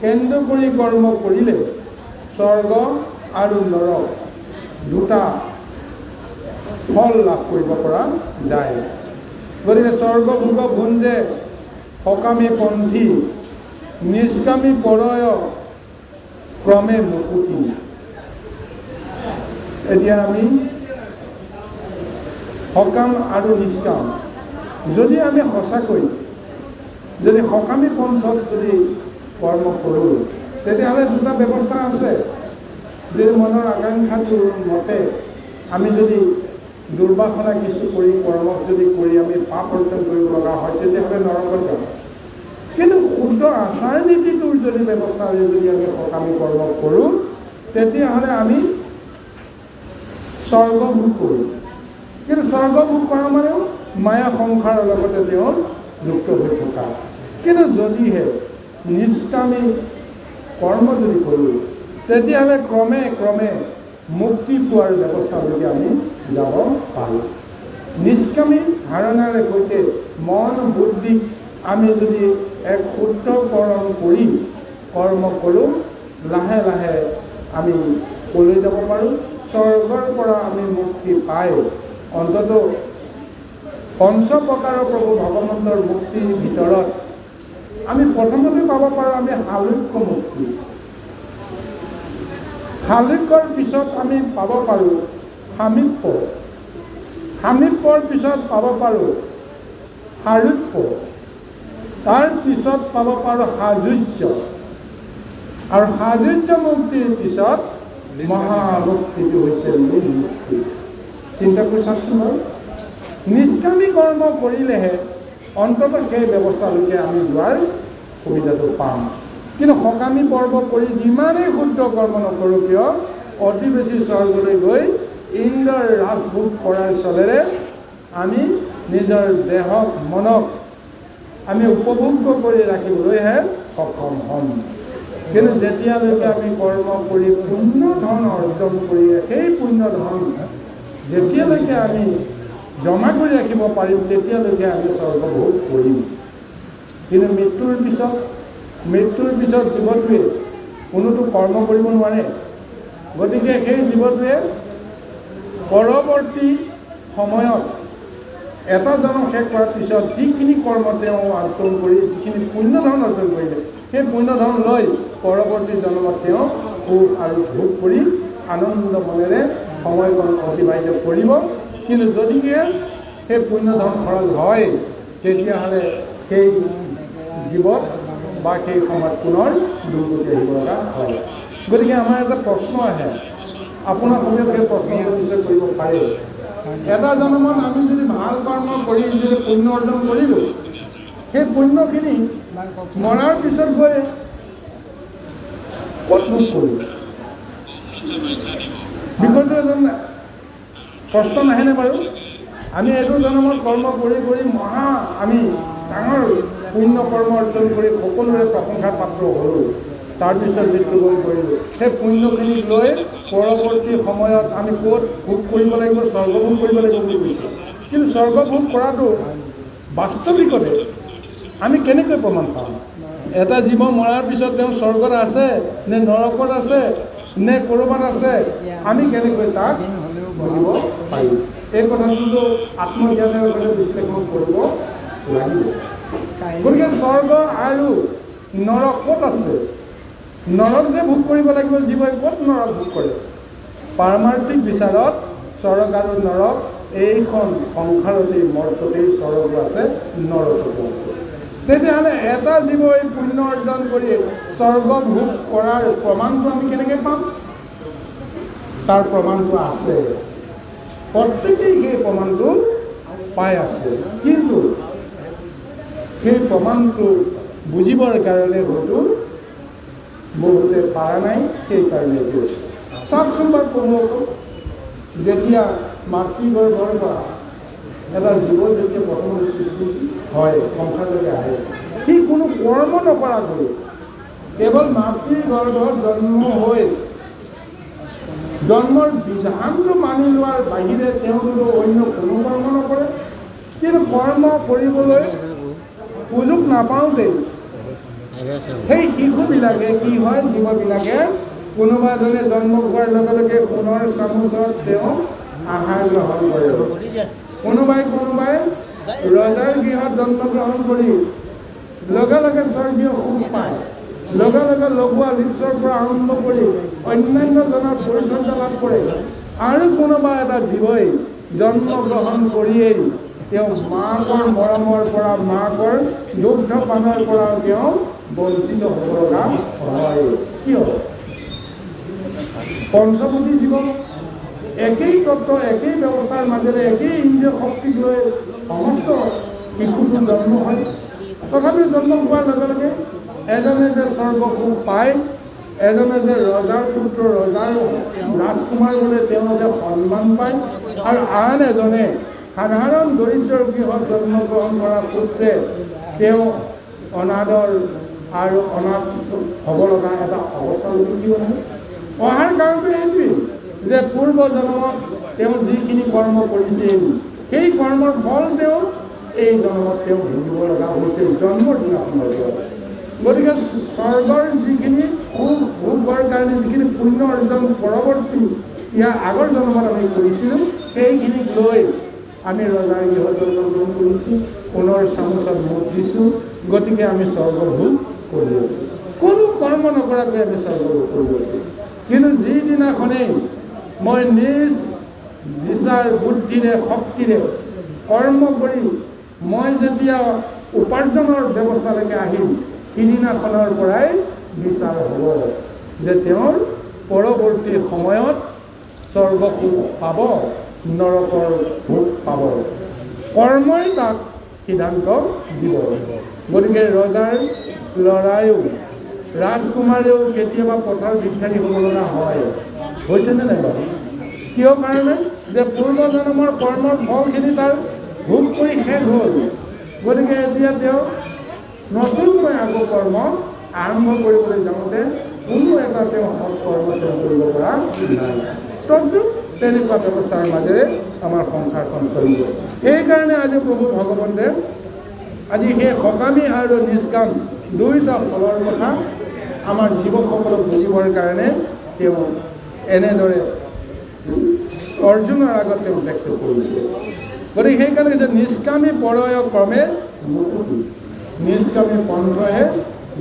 কেন্দ্ৰ কৰি কৰ্ম কৰিলে স্বৰ্গ আৰু নৰক দুটা ফল লাভ কৰিব পৰা যায়। গতিকে স্বৰ্গভোগ ভুঞ্জে সকামী পন্থী, নিষ্কামী পৰয় ক্ৰমে মুকুতি। এতিয়া আমি সকাম আৰু নিষ্কাম যদি আমি সঁচাকৈ যদি সকামী পন্থত যদি কৰ্ম কৰোঁ, তেতিয়াহ'লে দুটা ব্যৱস্থা আছে। যদি মনৰ আকাংক্ষাটোৰ মতে আমি যদি দুৰ্বাসনা কিছু কৰি কৰ্মক যদি কৰি আমি পাপ অৰ্জন কৰিব লগা হয়, তেতিয়াহ'লে নৰকত যাম। কিন্তু শুদ্ধ আচাৰ নীতিটোৰ যদি ব্যৱস্থা যদি আমি সকামী কৰ্ম কৰোঁ, তেতিয়াহ'লে আমি স্বৰ্গভোগ কৰোঁ। কিন্তু স্বৰ্গভোগ কৰা মানেও মায়া সংসাৰৰ লগতে তেওঁ যুক্ত হৈ থকা। কিন্তু যদিহে নিষ্কামী কৰ্ম যদি কৰোঁ, তেতিয়াহ'লে ক্ৰমে ক্ৰমে মুক্তি পোৱাৰ ব্যৱস্থালৈকে আমি যাব পাৰোঁ। নিষ্কামী ধাৰণাৰে সৈতে মন বুদ্ধিক আমি যদি এক শুদ্ধকৰণ কৰি কৰ্ম কৰোঁ, লাহে লাহে আমি ক'লৈ যাব পাৰোঁ? স্বৰ্গৰ পৰা আমি মুক্তি পাই অন্ততঃ পঞ্চ প্ৰকাৰৰ প্ৰভু ভগৱন্তৰ মুক্তিৰ ভিতৰত আমি প্ৰথমতে পাব পাৰোঁ আমি সালোক্য মুক্তি। সালোক্যৰ পিছত আমি পাব পাৰোঁ সামীপ্য, সামীপ্যৰ পিছত পাব পাৰোঁ সাৰূপ্য, তাৰ পিছত পাব পাৰোঁ সাযুজ্য, আৰু সাযুজ্য মুক্তিৰ পিছত মহামুক্তিটো হৈছে মূল মুক্তি। চিন্তা কৰি চাওকচোন বাৰু, নিষ্কামী কৰ্ম কৰিলেহে অন্ততঃ সেই ব্যৱস্থালৈকে আমি যোৱাৰ সুবিধাটো পাম। কিন্তু সকামী পৰ্ব কৰি যিমানেই শুদ্ধ কৰ্ম নকৰোঁ কিয়, অতি বেছি স্বৰ্গলৈ গৈ ইন্দ্ৰৰ ৰাজভোগ কৰাৰ চলেৰে আমি নিজৰ দেহক মনক আমি উপভোগ্য কৰি ৰাখিবলৈহে সক্ষম হ'ম। কিন্তু যেতিয়ালৈকে আমি কৰ্ম কৰি পুণ্য ধন অৰ্জন কৰি সেই পুণ্য ধন যেতিয়ালৈকে আমি জমা কৰি ৰাখিব পাৰিম, তেতিয়ালৈকে আমি স্বৰ্গভোগ কৰিম। কিন্তু মৃত্যুৰ পিছত জীৱটোৱে কোনোটো কৰ্ম কৰিব নোৱাৰে। গতিকে সেই জীৱটোৱে পৰৱৰ্তী সময়ত এটা জন্ম শেষ কৰাৰ পিছত যিখিনি কৰ্ম তেওঁ অৰ্জন কৰি যিখিনি পুণ্য ধন অৰ্জন কৰিলে, সেই পুণ্য ধন লৈ পৰৱৰ্তী জন্মত তেওঁ সুখ আৰু ভোগ কৰি আনন্দ মনেৰে সময়কণ অতিবাহিত কৰিব। কিন্তু যদিহে সেই পুণ্য ধন খৰচ হয়, তেতিয়াহ'লে সেই জীৱত বা সেই সময়ত পুনৰ দুৰ্গতি আহিব লগা হয়। গতিকে আমাৰ এটা প্ৰশ্ন আহে, আপোনাৰ সময়ত সেই প্ৰশ্নটো নিশ্চয় কৰিব পাৰে। এটা জন্মত আমি যদি ভাল কৰ্ম কৰি যদি পুণ্য অৰ্জন কৰিলোঁ, সেই পুণ্যখিনি মৰাৰ পিছত গৈ ক'তনো কৰিম? বিষয়টো এজন প্ৰশ্ন নাহেনে বাৰু? আমি এইটো জন্মত কৰ্ম কৰি কৰি আমি ডাঙৰ পুণ্য কৰ্ম অৰ্জন কৰি সকলোৰে প্ৰশংসাৰ পাত্ৰ হ'লোঁ, তাৰপিছত মৃত্যুবৰণ কৰিলোঁ। সেই পুণ্যখিনিক লৈ পৰৱৰ্তী সময়ত আমি ক'ত ভোগ কৰিব লাগিব? স্বৰ্গভোগ কৰিব লাগিব বুলি কৈছোঁ। কিন্তু স্বৰ্গভোগ কৰাটো বাস্তৱিকতে আমি কেনেকৈ প্ৰমাণ পাম? এটা জীৱ মৰাৰ পিছত তেওঁ স্বৰ্গত আছে নে নৰকত আছে নে ক'ৰবাত আছে, আমি কেনেকৈ তাক বুজিব পাৰিম? এই কথাটোতো আত্মজ্ঞানেৰে বিশ্লেষণ কৰিব লাগিব। গতিকে স্বৰ্গ আৰু নৰক ক'ত আছে? নৰক যে ভোগ কৰিব লাগিব, জীৱই ক'ত নৰক ভোগ কৰে? পাৰমাৰ্থিক বিচাৰত স্বৰ্গ আৰু নৰক এইখন সংসাৰতেই মৰ্ততেই স্বৰ্গ আছে, নৰকতো আছে। তেতিয়াহ'লে এটা জীৱই পুণ্য অৰ্জন কৰি স্বৰ্গ ভোগ কৰাৰ প্ৰমাণটো আমি কেনেকৈ পাম? তাৰ প্ৰমাণটো আছে, প্ৰত্যেকেই সেই প্ৰমাণটো পাই আছে। কিন্তু সেই প্ৰমাণটো বুজিবৰ কাৰণে হয়তো বহুতে পাৰা নাই। সেইকাৰণে চাওকচোন বাৰু প্ৰভুসকল, যেতিয়া মাতৃগৰ্ভৰ পৰা এটা জীৱ যেতিয়া প্ৰথমতে সৃষ্টি হয় সংসাৰলৈ আহে সি কোনো কৰ্ম নকৰাকৈ কেৱল মাতৃগৰ্ভত জন্ম হৈ জন্মৰ বিধানটো মানি লোৱাৰ বাহিৰে তেওঁলোকে অন্য কোনো কৰ্ম নকৰে কিন্তু কৰ্ম কৰিবলৈ সুযোগ নাপাওঁতেই সেই শিশুবিলাকে কি হয় জীৱবিলাকে কোনোবা এজনে জন্ম হোৱাৰ লগে লগে সোণৰ চামুচত তেওঁ আহাৰ গ্ৰহণ কৰে কোনোবাই ৰজাৰ গৃহত জন্মগ্ৰহণ কৰি লগে লগে স্বৰ্গীয় সুখ পায় লগে লগে লগোৱা লিপছৰ পৰা আৰম্ভ কৰি অন্যান্য জনৰ পৰিচৰ্যা লাভ কৰে আৰু কোনোবা এটা জীৱই জন্মগ্ৰহণ কৰিয়েই তেওঁ মাকৰ মৰমৰ পৰা মাকৰ দুগ্ধপানৰ পৰা তেওঁ বঞ্চিত হ'ব লগা হয় কিয় পঞ্চভূতি জীৱ একেই তত্ত্ব একেই ব্যৱস্থাৰ মাজেৰে একেই ইন্দ্ৰিয় শক্তিক লৈ সমস্ত শিশুটো জন্ম হয় তথাপিও জন্ম হোৱাৰ লগে লগে এজনে যে স্বৰ্গসুখ পায় এজনে যে ৰজাৰ পুত্ৰ ৰজাৰ ৰাজকুমাৰ বোলে তেওঁ যে সন্মান পায় আৰু আন এজনে সাধাৰণ দৰিদ্ৰৰ গৃহত জন্মগ্ৰহণ কৰা পুত্ৰে তেওঁ অনাদৰ আৰু অনাথ হ'ব লগা এটা অৱস্থা কি নহয় অহাৰ কাৰণটো এইটোৱেই যে পূৰ্ব জন্মত তেওঁ যিখিনি কৰ্ম কৰিছিল সেই কৰ্মৰ ফল তেওঁ এই জন্মত তেওঁ ভুগিব লগা হৈছিল জন্মৰ দিনাখনৰ পৰা গতিকে স্বৰ্গৰ যিখিনি ভোগৰ কাৰণে যিখিনি পুণ্য অৰ্জন পৰৱৰ্তী ইয়াৰ আগৰ জন্মত আমি কৰিছিলোঁ সেইখিনিক লৈ আমি ৰজাৰ গৃহত জন্মগ্ৰহণ কৰিছোঁ সোণৰ চামুচত মুখ দিছোঁ গতিকে আমি স্বৰ্গভোগ কৰি আছোঁ কোনো কৰ্ম নকৰাকৈ আমি স্বৰ্গভোগ কৰি আছোঁ কিন্তু যিদিনাখনেই মই নিজ বিচাৰ বুদ্ধিৰে শক্তিৰে কৰ্ম কৰি মই যেতিয়া উপাৰ্জনৰ ব্যৱস্থালৈকে আহিম সিদিনাখনৰ পৰাই বিচাৰ হ'ব যে তেওঁৰ পৰৱৰ্তী সময়ত স্বৰ্গসুখ পাব নৰকৰ ভোগ পাব কৰ্মই তাক সিদ্ধান্ত দিব গতিকে ৰজাৰ ল'ৰায়ো ৰাজকুমাৰেও কেতিয়াবা পথাৰ ভিক্ষাৰী হ'ব লগা হয় হৈছেনে নাই বাৰু কিয় কাৰণে যে পূৰ্বজন্মৰ কৰ্মৰ ফলখিনি তাৰ ভোগ কৰি শেষ হ'ল গতিকে এতিয়া তেওঁ নতুনকৈ আকৌ কৰ্ম আৰম্ভ কৰিবলৈ যাওঁতে কোনো এটা তেওঁ সৎকৰ্ম তেওঁ কৰিব পৰা নাই তথাপিও তেনেকুৱা ব্যৱস্থাৰ মাজেৰে আমাৰ সংসাৰখন চলিব সেইকাৰণে আজি প্ৰভু ভগৱন্তে আজি সেই সকামী আৰু নিষ্কাম দুয়োটা ফলৰ কথা আমাৰ যুৱকসকলক বুজিবৰ কাৰণে তেওঁ এনেদৰে অৰ্জুনৰ আগত তেওঁ ব্যক্ত কৰিছে গতিকে সেইকাৰণে যে নিষ্কামী পৰয় ক্ৰমে মুক্তি নিষ্কামী পন্থহে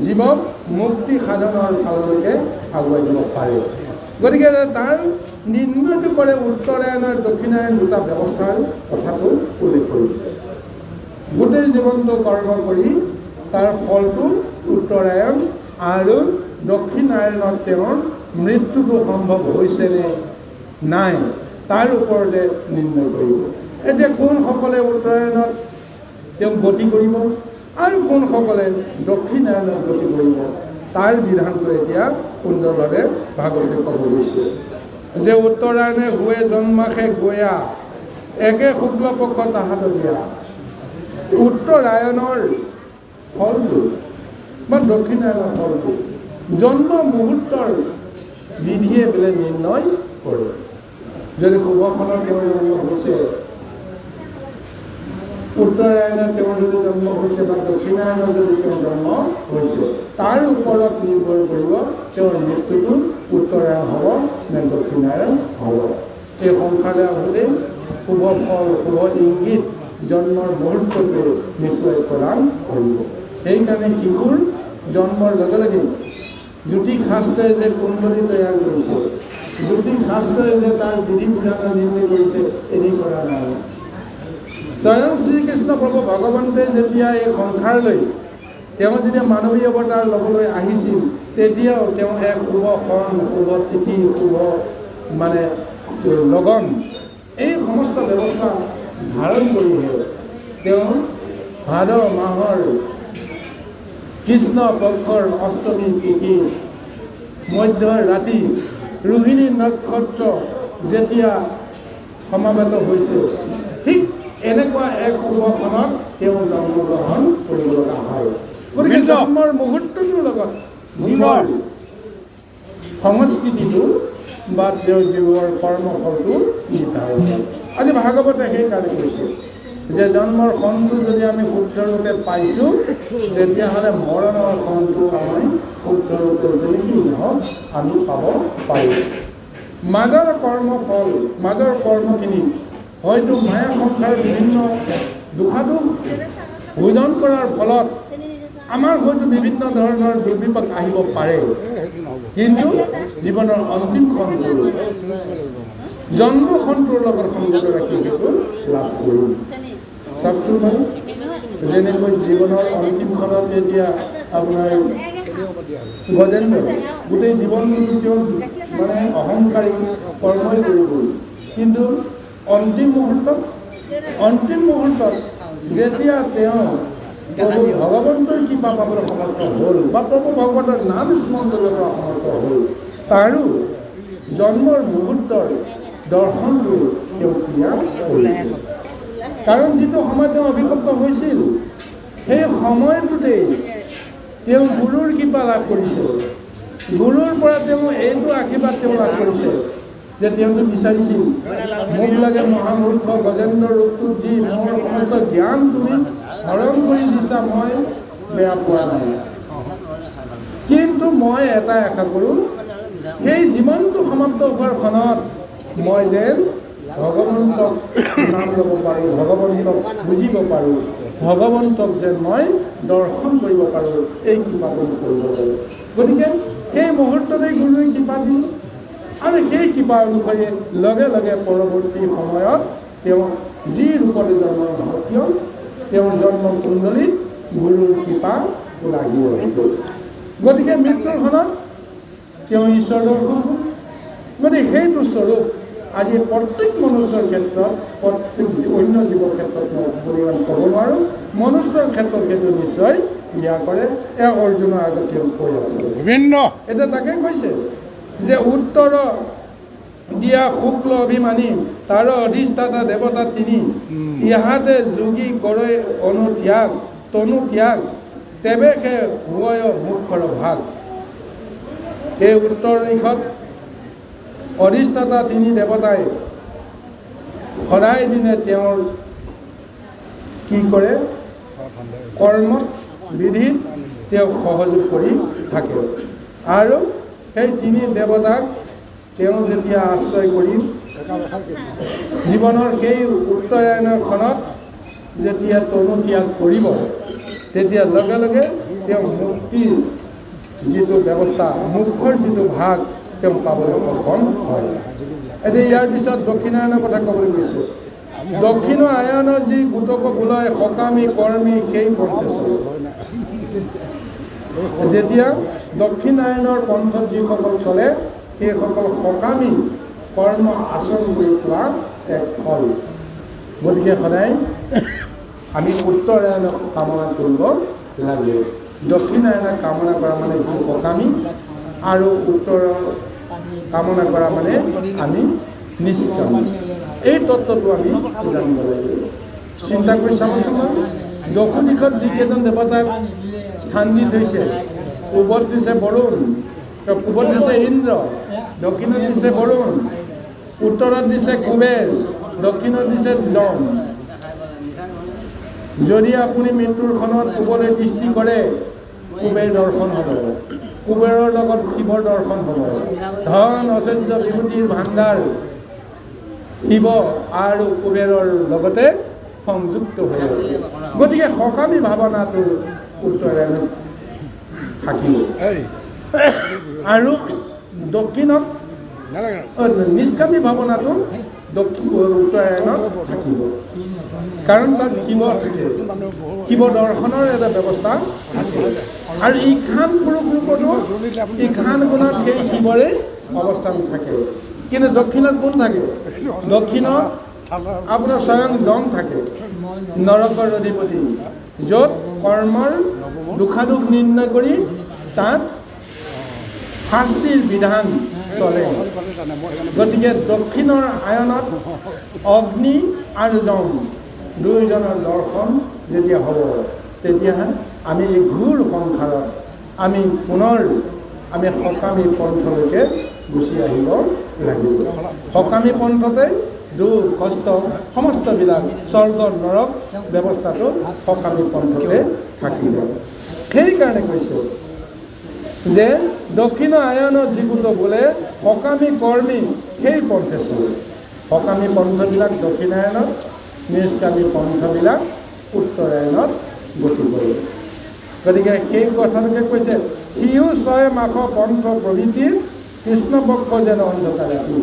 জীৱক মুক্তি সাধনৰ ফাললৈকে আগুৱাই যাব পাৰে গতিকে তাৰ নিৰ্ণয়টো কৰে উত্তৰায়ণ আৰু দক্ষিণায়ন দুটা ব্যৱস্থাৰ কথাটো উল্লেখ কৰিছে গোটেই জীৱনটো কৰ্ম কৰি তাৰ ফলটো উত্তৰায়ণ আৰু দক্ষিণায়নত তেওঁৰ মৃত্যুটো সম্ভৱ হৈছেনে নাই তাৰ ওপৰতে নিৰ্ণয় কৰিব এতিয়া কোনসকলে উত্তৰায়ণত তেওঁ গতি কৰিব আৰু কোনসকলে দক্ষিণায়নত গতি কৰিব তাৰ বিধানটো এতিয়া সুন্দৰভাৱে ভাগৱতে ক'ব গৈছে যে উত্তৰায়ণে হুৱে জন্মাসে গয়া একে শুক্লপক্ষ তাহাঁত দিয়া উত্তৰায়ণৰ ফলটো বা দক্ষিণায়নৰ ফলটো জন্ম মুহূৰ্তৰ বিধিয়ে বোলে নিৰ্ণয় কৰে যদি শুভখনৰ তেওঁৰ জন্ম হৈছে উত্তৰায়ণত তেওঁৰ যদি জন্ম হৈছে বা দক্ষিণায়নত যদি তেওঁৰ জন্ম হৈছে তাৰ ওপৰত নিৰ্ভৰ কৰিব তেওঁৰ মৃত্যুটো উত্তৰায়ণ হ'ব নে দক্ষিণায়ন হ'ব এই সংসাৰলৈ আহোঁতে শুভ ফল শুভ ইংগিত জন্মৰ মুহূৰ্ততে নিশ্চয় প্ৰদান কৰিব সেইকাৰণে শিশুৰ জন্মৰ লগে লগে জ্যোতিষ শাস্ত্ৰই যে কুণ্ডলী তৈয়াৰ কৰিছে জ্যোতিষ শাস্ত্ৰই যে তাৰ বিধি বিধান নিৰ্ণয় কৰিছে এনেই কৰা নাই স্বয়ং শ্ৰীকৃষ্ণ প্ৰভু ভগৱন্তে যেতিয়া এই সংসাৰলৈ তেওঁ যেতিয়া মানৱী অৱতাৰ ল'বলৈ আহিছিল তেতিয়াও তেওঁ এক শুভ সন শুভ তিথি শুভ মানে লগন এই সমস্ত ব্যৱস্থা ধাৰণ কৰিহে তেওঁ ভাদ মাহৰ কৃষ্ণ পক্ষৰ অষ্টমী তিথি মধ্য ৰাতি ৰোহিণী নক্ষত্ৰ যেতিয়া সমাবেত হৈছে ঠিক এনেকুৱা এক শুভক্ষণত তেওঁ জন্মগ্ৰহণ কৰিব লগা হয় গতিকে জন্মৰ মুহূৰ্তটোৰ লগত জীৱৰ সংস্কৃতিটো বা তেওঁৰ জীৱৰ কৰ্মফলটো নিৰ্ধাৰণ হয় আজি ভাগৱতে সেইকাৰণে কৈছে যে জন্মৰ ক্ষণটো যদি আমি শুদ্ধৰূপে পাইছোঁ তেতিয়াহ'লে মৰণৰ ক্ষণটো আমি শুদ্ধৰূপে যেনেকৈ নহওক আমি পাব পাৰিম মাজৰ কৰ্মফল মাজৰ কৰ্মখিনি হয়তো মায়া সংসাৰৰ বিভিন্ন দুখাদুখ ভোজন কৰাৰ ফলত আমাৰ হয়তো বিভিন্ন ধৰণৰ দুৰ্বিপাক আহিব পাৰে কিন্তু জীৱনৰ অন্তিম ক্ষণটো জন্মক্ষণটোৰ লগত সংগত ৰাখি সেইটো লাভ কৰোঁ চাওকচোন বাৰু যেনেকৈ জীৱনৰ অন্তিম ক্ষণত যেতিয়া আপোনাৰ গজেন্দ্ৰ গোটেই জীৱনটো তেওঁ মানে অহংকাৰী কৰ্মই কৰি গ'ল কিন্তু অন্তিম মুহূৰ্তত যেতিয়া তেওঁ প্ৰভু ভগৱন্তৰ কৃপা পাবলৈ সমৰ্থ হ'ল বা প্ৰভু ভগৱন্তৰ নাম স্মৰণ কৰিবলৈ সমৰ্থ হ'ল তাৰো জন্মৰ মুহূৰ্তৰ দৰ্শনটো তেওঁ ক্ৰিয়া কৰিছিল কাৰণ যিটো সময় তেওঁ অভিভক্ত হৈছিল সেই সময়টোতেই তেওঁ গুৰুৰ কৃপা লাভ কৰিছে গুৰুৰ পৰা তেওঁ এইটো আশীৰ্বাদ তেওঁ লাভ কৰিছে যে তেওঁতো বিচাৰিছিল মোক লাগে মহামূৰ্খ গজেন্দ্ৰ ৰূপটো দি মোৰ সমস্ত জ্ঞান তুমি হৰণ কৰি দিছা মই বেয়া পোৱা নাই কিন্তু মই এটাই আশা কৰোঁ সেই জীৱনটো সমাপ্ত হোৱাৰ ক্ষণত মই যেন ভগৱন্তক নাম ল'ব পাৰোঁ ভগৱন্তক বুজিব পাৰোঁ ভগৱন্তক যেন মই দৰ্শন কৰিব পাৰোঁ এই কৃপাটো কৰিব পাৰোঁ গতিকে সেই মুহূৰ্ততেই গুৰুৱে কৃপা দিল আৰু সেই কৃপা অনুসৰি লগে লগে পৰৱৰ্তী সময়ত তেওঁ যি ৰূপতে জন্ম নহওক কিয় তেওঁৰ জন্মকুণ্ডলীত গুৰুৰ কৃপা লাগি আহিছিল গতিকে মৃত্যুৰ ক্ষণত তেওঁ ঈশ্বৰ দৰ্শন গতিকে সেইটো স্বৰূপ আজি প্ৰত্যেক মনুষ্যৰ ক্ষেত্ৰত প্ৰত্যেক অন্য জীৱৰ ক্ষেত্ৰত মই পৰিমাণ ক'ব নোৱাৰোঁ মনুষ্যৰ ক্ষেত্ৰত সেইটো নিশ্চয় ক্ৰিয়া কৰে এয়া অৰ্জুনৰ আগত তেওঁ কৈ আছে বিভিন্ন এতিয়া তাকে কৈছে যে উত্তৰ দিয়া শুক্ল অভিমানী তাৰ অধিষ্ঠাতা দেৱতা তিনি ইহাতে যোগী কৰে অনুত্যাগ তনু ত্যাগ তেবে সে হয় মুখৰ ভাগ এই উত্তৰ দিশত অধিষ্ঠাতা তিনি দেৱতাই সদায় দিনে তেওঁৰ কি কৰে কৰ্ম বিধিত তেওঁ সহযোগ কৰি থাকে আৰু সেই তিনি দেৱতাক তেওঁ যেতিয়া আশ্ৰয় কৰি জীৱনৰ সেই উত্তৰায়ণৰ ক্ষণত যেতিয়া তনু ত্যাগ কৰিব তেতিয়া লগে লগে তেওঁ মুক্তিৰ যিটো ব্যৱস্থা মুখৰ যিটো ভাগ তেওঁ পাবলৈ সক্ষম হয় এতিয়া ইয়াৰ পিছত দক্ষিণায়নৰ কথা ক'বলৈ গৈছোঁ দক্ষিণ আয়নৰ যি গোটক বোলয় সকামী কৰ্মী সেই পঞ্চেশ্বৰ যেতিয়া দক্ষিণায়নৰ পন্থত যিসকল চলে সেইসকল সকামী কৰ্ম আচৰণ কৰি পোৱা এক ফল গতিকে সদায় আমি উত্তৰায়ণক কামনা কৰিব লাগে দক্ষিণায়নক কামনা কৰা মানে যি সকামী আৰু উত্তৰৰ কামনা কৰা মানে আমি নিষ্কামী এই তত্ত্বটো আমি জানিব লাগিব চিন্তা কৰি চাবচোন দক্ষিণ দিশত যিকেইজন দেৱতাক স্থান দি থৈছে পূবত দিছে বৰুণ পূবত দিছে ইন্দ্ৰ দক্ষিণত দিছে বৰুণ উত্তৰত দিছে কুবেৰ দক্ষিণত দিছে যম যদি আপুনি মৃত্যুৰ ক্ষণত পূবলৈ দৃষ্টি কৰে কুবেৰ দৰ্শন হ'ব কুবেৰৰ লগত শিৱৰ দৰ্শন হ'ব ধন ঐশ্বৰ্য বিভূতিৰ ভাণ্ডাৰ শিৱ আৰু কুবেৰৰ লগতে সংযুক্ত হৈ আছে গতিকে সকামী ভাৱনাটো উত্তৰায়ণত থাকিব আৰু দক্ষিণত নিষ্কামী ভাৱনাটো উত্তৰায়ণত থাকিব কাৰণ তাত শিৱ থাকে শিৱ দৰ্শনৰ এটা ব্যৱস্থা থাকে আৰু ইখান পুৰুষ ৰূপতো ইখান গুণত সেই শিৱৰে অৱস্থান থাকে কিন্তু দক্ষিণত কোন থাকে দক্ষিণত আপোনাৰ স্বয়ং যম থাকে নৰকৰ অধিপতি য'ত কৰ্মৰ দুখাদুখ নিৰ্ণয় কৰি তাত শাস্তিৰ বিধান চলে গতিকে দক্ষিণৰ আয়নত অগ্নি আৰু যম দুয়োজনৰ দৰ্শন যেতিয়া হ'ব তেতিয়া আমি এই ঘূৰ সংসাৰত আমি পুনৰ আমি সকামী পন্থলৈকে গুচি আহিব লাগিব সকামী পন্থতে দুখ কষ্ট সমস্তবিলাক স্বৰ্গ নৰক ব্যৱস্থাটো সকামী পন্থতে থাকিব সেইকাৰণে কৈছোঁ যে দক্ষিণ আয়নত যিবোৰ বোলে সকামী কৰ্মী সেই পন্থে চলে সকামী পন্থবিলাক দক্ষিণায়নত নিষ্কামী পন্থবিলাক উত্তৰায়ণত গতি কৰে গতিকে সেই কথাটোকে কৈছে সিও ছয় মাস পন্থ প্ৰভৃতিৰ কৃষ্ণপক্ষ যেন অন্ধকাৰ ৰাতি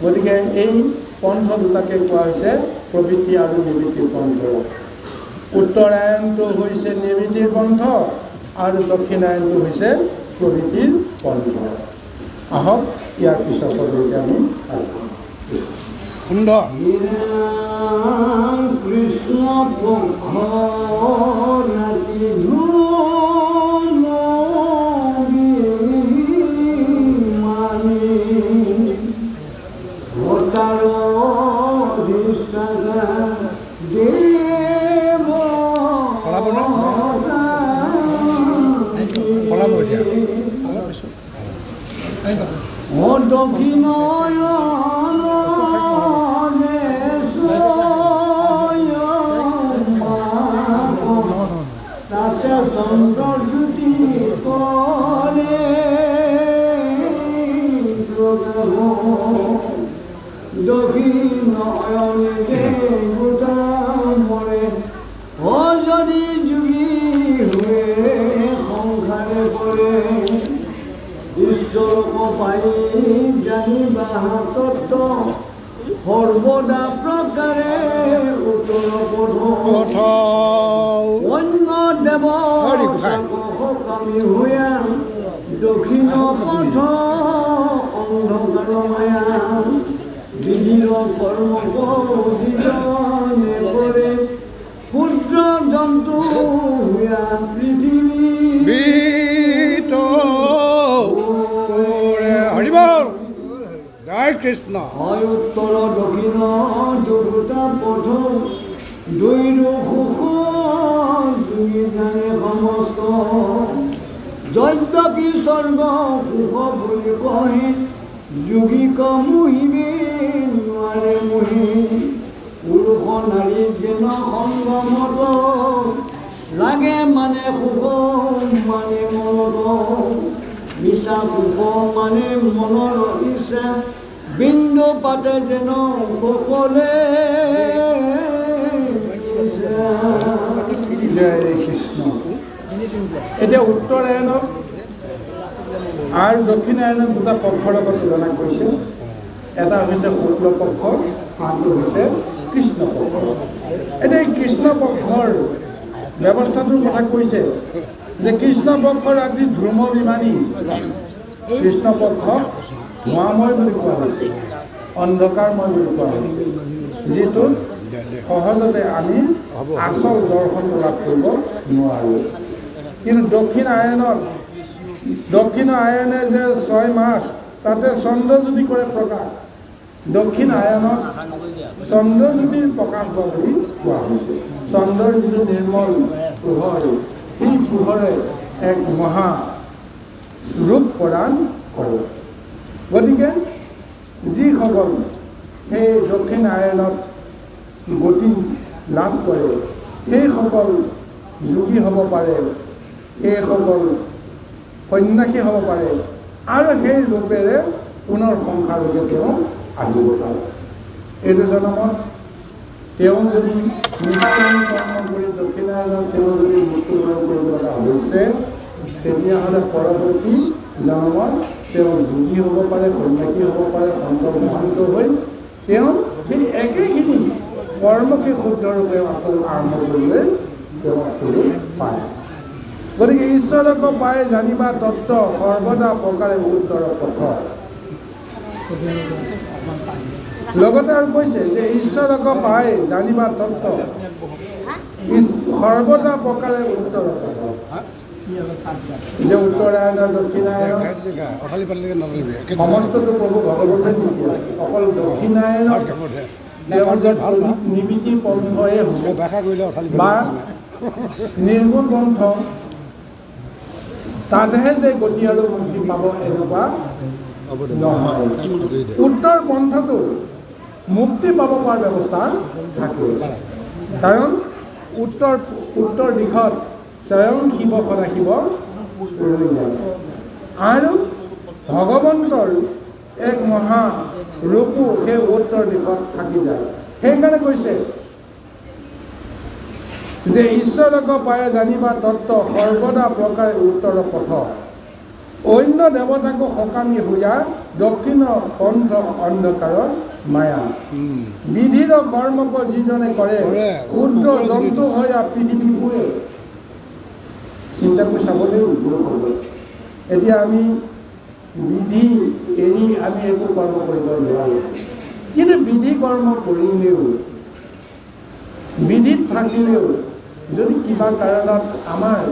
গতিকে এই পন্থ দুটাকে কোৱা হৈছে প্ৰবৃত্তি আৰু নিবৃত্তিৰ পন্থ উত্তৰায়ণটো হৈছে নিবৃত্তিৰ পন্থ আৰু দক্ষিণায়নটো হৈছে প্ৰবৃত্তিৰ পন্থ আহক ইয়াৰ পিছলৈকে আমি সুন্দৰ কৃষ্ণ পক্ষ দক্ষিণ তাতে চন্দ্ৰজ্যোতি কৰে দক্ষিণ অয়নে গোটা মৰে যদি যোগী হৈ সংসাৰে পৰে ঈশ্বৰক পাই জানিবা তত্ত্ব সৰ্বদা প্ৰকাৰে উত্তৰ পথ অন্য দেৱ সকামী হৈয়া দক্ষিণ পথ অন্ধকাৰ মায়া বিধিৰ কৰ্ম কৰিজনে কৰে ক্ষুদ্ৰ জন্তু হৈয়া পৃথিৱী জয় কৃষ্ণ হয় উত্তৰ দক্ষিণ দুটা পথ দুইৰো সুখ দুই জানে সমস্ত যদ্যপি স্বৰ্গ সুখ বুলি কয় যোগীক মুহিবে নোৱাৰে মুহি পুৰুষ নাৰী যেন সংগমত লাগে মানে সুখ মানে মনত মিছা সুখ মানে মনৰ ইচ্ছা বিন্দু পাতে যেন সকলে জয় কৃষ্ণ এতিয়া উত্তৰায়ণক আৰু দক্ষিণায়ণক দুটা পক্ষৰ লগত তুলনা কৰিছে এটা হৈছে শুক্ল পক্ষ আনটো হৈছে কৃষ্ণ পক্ষ এতিয়া কৃষ্ণ পক্ষৰ ব্যৱস্থাটোৰ কথা কৈছে যে কৃষ্ণ পক্ষৰ আজি ধ্ৰুম বিমানী কৃষ্ণ পক্ষ ধোঁৱাময় বুলি কোৱা হৈছে অন্ধকাৰময় বুলি কোৱা হৈছে যিটো সহজতে আমি আচল দৰ্শনটো লাভ কৰিব নোৱাৰোঁ কিন্তু দক্ষিণ আয়নে যে 6 মাস তাতে চন্দ্ৰজ্যোতি কৰে প্ৰকাশ দক্ষিণ আয়নত চন্দ্ৰজ্যোতিৰ প্ৰকাশ হোৱা বুলি কোৱা হৈছে চন্দ্ৰৰ যিটো নিৰ্মল পোহৰ সেই পোহৰে এক মহা ৰূপ প্ৰদান কৰে গতিকে যিসকল সেই দক্ষিণ আয়নত গতি লাভ কৰে সেইসকল যোগী হ'ব পাৰে সেইসকল সন্ন্যাসী হ'ব পাৰে আৰু সেই ৰূপেৰে পুনৰ সংসাৰলৈকে তেওঁ আহিব পাৰে এইটো জন্মত তেওঁ যদি নিষ্কাম কৰ্ম কৰি দক্ষিণায়নত তেওঁ যদি মৃত্যুবৰণ কৰিব লগা হৈছে তেতিয়াহ'লে পৰৱৰ্তী জন্মত তেওঁ যোগী হ'ব পাৰে সন্ন্যাসী হ'ব পাৰে সন্তৰ্ভুক্ত হৈ তেওঁ সেই একেখিনি কৰ্মকে শুদ্ধৰূপে আৰম্ভ কৰিবলৈ তেওঁ পায় গতিকে ঈশ্বৰক পাই জানিবা তত্ত্ব সৰ্বদা প্ৰকাৰে উত্তৰ পথ লগতে আৰু কৈছে যে ঈশ্বৰক পাই জানিবা তত্ত্ব সৰ্বদা প্ৰকাৰে উত্তৰ পথ যে উত্তৰায়ণ দক্ষিণায়ন সমস্তটো প্ৰভু ভগৱতে নিদিয়ে, অকল দক্ষিণায়ন নিমিতি পন্থয়ে বা নিৰ্গুণ গ্ৰন্থ তাতহে যে গতি আৰু মুক্তি পাব এনেকুৱা নহয়। উত্তৰ পন্থটো মুক্তি পাব পৰাৰ ব্যৱস্থা থাকে, কাৰণ উত্তৰ দিশত স্বয়ং শিৱ সদাশিৱ ৰৈ যায় আৰু ভগৱন্তৰ এক মহা ৰূপো সেই উত্তৰ দিশত থাকি যায়। সেইকাৰণে কৈছে যে ঈশ্বৰক পায়ে জানিবা তত্ত্ব সৰ্বদা প্ৰকাৰে উত্তৰ পথ, অন্য দেৱতাকো সকামী হোৱা দক্ষিণ পন্থ অন্ধকাৰৰ মায়া, বিধিৰ কৰ্মক যিজনে কৰে ক্ষুদ্ৰ জন্তু হৈ পৃথিৱী ফুৰে। চিন্তা কৰি চাবলৈ এতিয়া আমি বিধি এৰি আমি একো কৰ্ম কৰিব নোৱাৰোঁ, কিন্তু বিধি কৰ্ম কৰিলেও বিধিত থাকিলেও যদি কিবা কাৰণত আমাৰ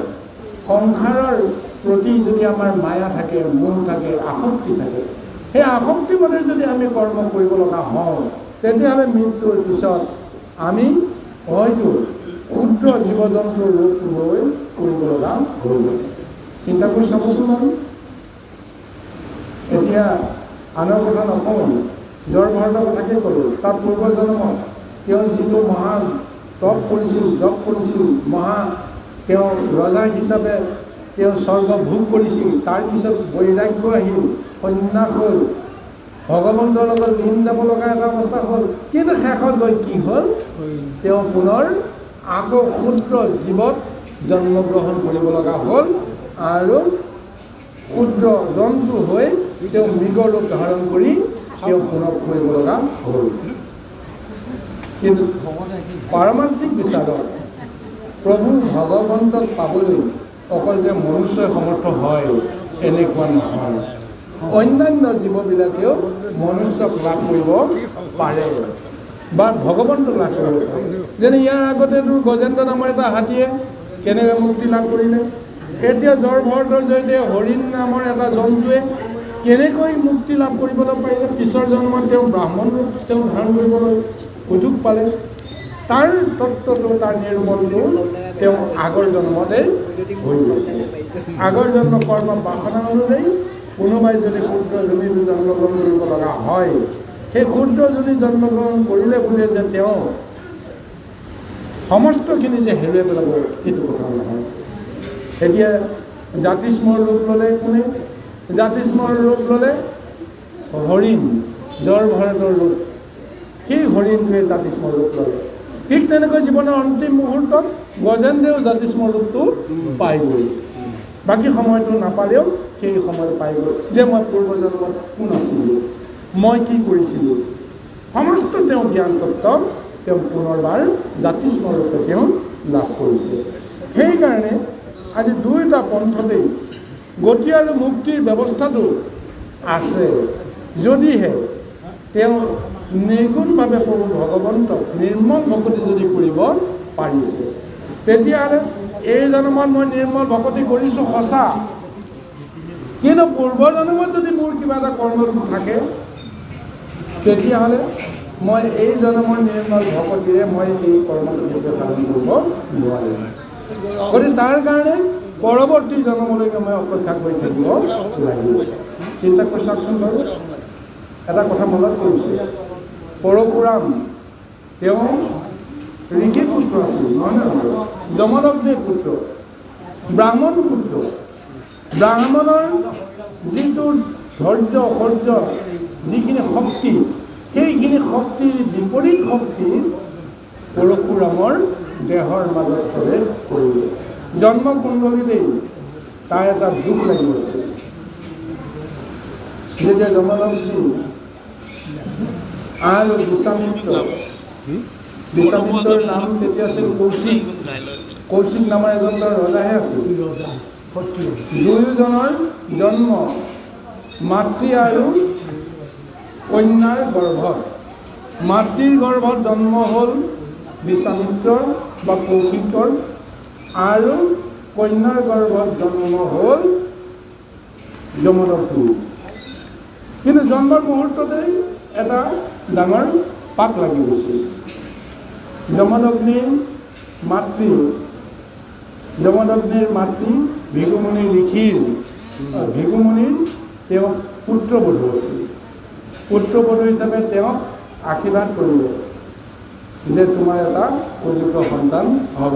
সংসাৰৰ প্ৰতি যদি আমাৰ মায়া থাকে, মোহ থাকে, আসক্তি থাকে, সেই আসক্তিমতে যদি আমি কৰ্ম কৰিব লগা হওঁ, তেতিয়াহ'লে মৃত্যুৰ পিছত আমি হয়তো ক্ষুদ্ৰ জীৱ জন্তুৰ ৰূপ লৈ কৰিব লগা হ'ব। চিন্তা কৰি চাবচোন আমি। এতিয়া আনৰ কথা নকওঁ, জড়ভাৰতৰ কথাকে ক'লোঁ। তাৰ পূৰ্ব জন্মত তেওঁ যিটো মহান তপ কৰিছিল, জপ কৰিছিল, তেওঁ ৰজা হিচাপে তেওঁ স্বৰ্গ ভোগ কৰিছিল, তাৰপিছত বৈৰাগ্য আহিল, সন্ন্যাস হ'ল, ভগৱন্তৰ লগত লীন যাব লগা এটা অৱস্থা হ'ল, কিন্তু শেষত গৈ কি হ'ল, তেওঁ পুনৰ আকৌ ক্ষুদ্ৰ জীৱত জন্মগ্ৰহণ কৰিব লগা হ'ল আৰু ক্ষুদ্ৰ জন্তু হৈ তেওঁ মৃগৰ ৰূপ ধাৰণ কৰি তেওঁ পুনৰ কৰিব লগা হ'ল। কিন্তু পাৰমাৰ্থিক বিচাৰত প্ৰভু ভগৱন্তক পাবলৈ অকল যে মনুষ্যই সমৰ্থ হয় এনেকুৱা নহয়, অন্যান্য জীৱবিলাকেও মনুষ্যক লাভ কৰিব পাৰে বা ভগৱন্তক লাভ কৰিব পাৰে। যেনে ইয়াৰ আগতেতো গজেন্দ্ৰ নামৰ এটা হাতীয়ে কেনেকৈ মুক্তি লাভ কৰিলে, এতিয়া জড়ভাৰতৰ জৰিয়তে হৰিণ নামৰ এটা জন্তুৱে কেনেকৈ মুক্তি লাভ কৰিবলৈ পাৰিলে, পিছৰ জন্মত তেওঁ ব্ৰাহ্মণ ৰূপ তেওঁ ধাৰণ কৰিবলৈ সুযোগ পালে। তাৰ তত্ত্বটো, তাৰ নিৰ্মলটো তেওঁ আগৰ জন্মতে হৈছিল। আগৰ জন্ম কৰ্ম বাসনা অনুযায়ী কোনোবাই যদি ক্ষুদ্ৰ জনীত জন্মগ্ৰহণ কৰিব লগা হয়, সেই ক্ষুদ্ৰ জনী জন্মগ্ৰহণ কৰিলে বুলি যে তেওঁ সমস্তখিনি যে হেৰুৱাই পেলাব, সেইটো কথা নহয়। এতিয়া জাতিস্মৰ ৰূপ ল'লে কোনে? জাতিস্মৰ ৰূপ ল'লে হৰিণ, জড়ভাৰতৰ ৰূপ, সেই হৰিণটোৱে জাতিস্মৰ ৰূপ ল'লে। ঠিক তেনেকৈ জীৱনৰ অন্তিম মুহূৰ্তত গজেন্দ্ৰেও জাতিস্মৰ ৰূপটো পাই গ'ল, বাকী সময়টো নাপালেও সেই সময়ত পাই গ'ল যে মই পূৰ্বজন্মত কোন আছিলোঁ, মই কি কৰিছিলোঁ, সমস্ত তেওঁ জ্ঞান তত্ত্ব তেওঁ পুনৰবাৰ জাতিস্মৰ ৰূপে তেওঁ লাভ কৰিছে। সেইকাৰণে আজি দুয়োটা পন্থতেই গতি আৰু মুক্তিৰ ব্যৱস্থাটো আছে, যদিহে তেওঁ নিৰ্গুণভাৱে প্ৰভু ভগৱন্তক নিৰ্মল ভকতি যদি কৰিব পাৰিছে, তেতিয়াহ'লে এই জন্মত মই নিৰ্মল ভকতি কৰিছোঁ সঁচা, কিন্তু পূৰ্বজন্মত যদি মোৰ কিবা এটা কৰ্ম থাকে, তেতিয়াহ'লে মই এই জন্মৰ নিৰ্মল ভকতিৰে মই এই কৰ্মটো পালন কৰিব নোৱাৰিম। গতিকে তাৰ কাৰণে পৰৱৰ্তী জন্মলৈকে মই অপেক্ষা কৰি থাকিব লাগিব। চিন্তা কৰি চাওকচোন বাৰু, এটা কথা মনত কৰিছে, পৰশুৰাম তেওঁ ঋষিৰ পুত্ৰ আছিল, নহয় নহয়, যমদগ্নিৰ পুত্ৰ, ব্ৰাহ্মণ পুত্ৰ। ব্ৰাহ্মণৰ যিটো ধৈৰ্য শৌৰ্য যিখিনি শক্তি, সেইখিনি শক্তিৰ বিপৰীত শক্তি পৰশুৰামৰ দেহৰ মাজত প্ৰৱেশ কৰিলে। জন্মকুণ্ডলীতেই তাৰ এটা দুখ লাগি আছে, যেতিয়া যমদগ্নি আৰু বিশ্বামিত্ৰৰ নাম তেতিয়া আছিল কৌশিক। কৌশিক নামৰ এজন ৰজাহে আছিল। দুয়োজনৰ জন্ম মাতৃ আৰু কন্যাৰ গৰ্ভত। মাতৃৰ গৰ্ভত জন্ম হ'ল বিশ্বামিত্ৰৰ বা কৌশিকৰ, আৰু কন্যাৰ গৰ্ভত জন্ম হ'ল যমদগ্নি। কিন্তু জন্মৰ মুহূৰ্ততেই এটা ডাঙৰ পাক লাগি গৈছিল। যমদগ্নিৰ মাতৃ ভৃগুমুনি ঋষিৰ ভৃগুমুনিৰ তেওঁ পুত্ৰবধূ আছিল। পুত্ৰবধূ হিচাপে তেওঁক আশীৰ্বাদ কৰিব যে তোমাৰ এটা উপযুক্ত সন্তান হ'ব।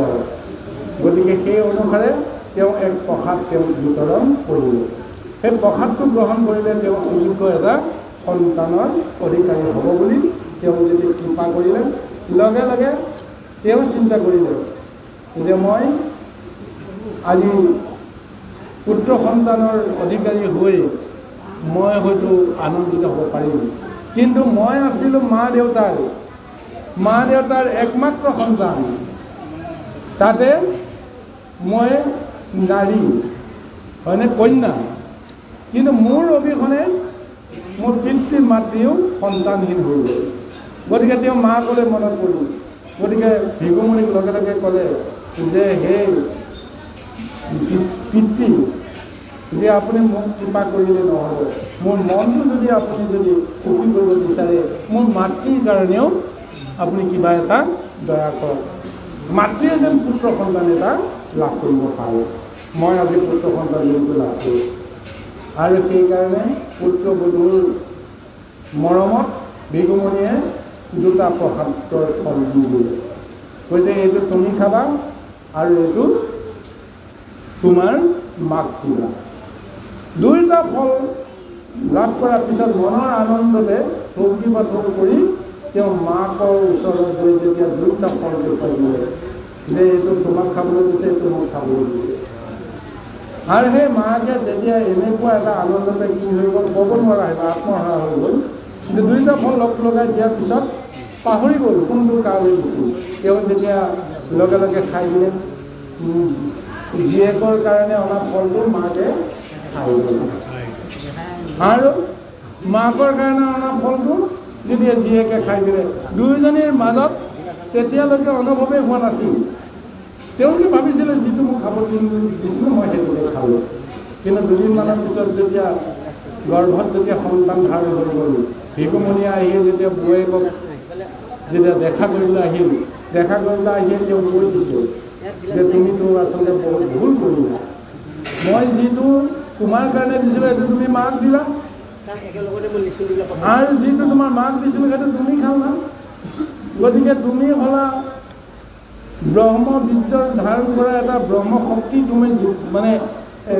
গতিকে সেই অনুসাৰে তেওঁ এক প্ৰসাদ তেওঁ বিতৰণ কৰিব। সেই প্ৰসাদটো গ্ৰহণ কৰিলে তেওঁ উপযুক্ত এটা সন্তানৰ অধিকাৰী হ'ব বুলি তেওঁ যদি কৃপা কৰিলে, লগে লগে তেওঁ চিন্তা কৰিলে যে মই আজি পুত্ৰ সন্তানৰ অধিকাৰী হৈ মই হয়তো আনন্দিত হ'ব পাৰিম, কিন্তু মই আছিলোঁ মা দেউতাৰ একমাত্ৰ সন্তান, তাতে মই নাৰী হয়নে কন্যা, কিন্তু মোৰ অবিহনে মোৰ পিতৃ মাতৃও সন্তানহীন হৈ গ'ল। গতিকে তেওঁ মাকলৈ মনত পৰিল। গতিকে ভৃগুমুনিক লগে লগে ক'লে যে সেই পিতৃ, যে আপুনি মোক কৃপা কৰিলে নহ'ব, মোৰ মনটো যদি আপুনি যদি সুখী কৰিব বিচাৰে, মোৰ মাতৃৰ কাৰণেও আপুনি কিবা এটা দয়া কৰক। মাতৃয়ে যেন পুত্ৰ সন্তান এটা লাভ কৰিব পাৰে। মই আজি পুত্ৰ সন্তান যেনটো লাভ কৰোঁ। আৰু সেইকাৰণে পুত্ৰবধূৰ মৰমত ভৃগুমুনিয়ে দুটা প্ৰসাদৰ ফল দি দিলে। কৈছে এইটো তুমি খাবা আৰু এইটো তোমাৰ মাক দিবা। দুয়োটা ফল লাভ কৰাৰ পিছত মনৰ আনন্দতে ভক্তি পাঠন কৰি তেওঁ মাকৰ ওচৰত গৈ যেতিয়া দুয়োটা ফল দেখুৱাই দিলে যে এইটো তোমাক খাবলৈ দিছে, এইটো মোক খাবলৈ দিছে। আৰু সেই মাকে যেতিয়া এনেকুৱা এটা আনন্দতে কি হৈ গ'ল ক'ব নোৱাৰা হ'ল, আত্মহাৰা হৈ গ'ল। কিন্তু দুয়োটা ফল লগাই দিয়াৰ পিছত পাহৰি গ'ল কোনটো কাৰণে দিছিল। তেওঁ যেতিয়া লগে লগে খাই দিলে, জীয়েকৰ কাৰণে অনা ফলটো মাকে খাই গ'ল। আৰু মাকৰ কাৰণে অনা ফলটো যেতিয়া জীয়েকে খাই দিলে, দুয়োজনীৰ মাজত তেতিয়ালৈকে অনুভৱেই হোৱা নাছিল। তেওঁলোকে ভাবিছিলে যিটো মোক খাব দিছিলোঁ মই সেইটোকে খালোঁ। কিন্তু দুদিনমানৰ পিছত যেতিয়া গৰ্ভত যেতিয়া সন্তান ধাৰণ হৈ গ'ল, ভৃগুমুনিয়ে আহি যেতিয়া বৌয়েকক যেতিয়া দেখা কৰিবলৈ আহিল, তেওঁ কৈ দিছিল যে তুমিতো আচলতে বহুত ভুল কৰিলা। মই যিটো তোমাৰ কাৰণে দিছিলোঁ সেইটো তুমি মাক দিলা, আৰু যিটো তোমাৰ মাক দিছিলোঁ সেইটো তুমি খালা। গতিকে তুমি হ'লা ব্ৰহ্ম বীৰ্যৰ ধাৰণ কৰা এটা ব্ৰহ্ম শক্তি, তুমি মানে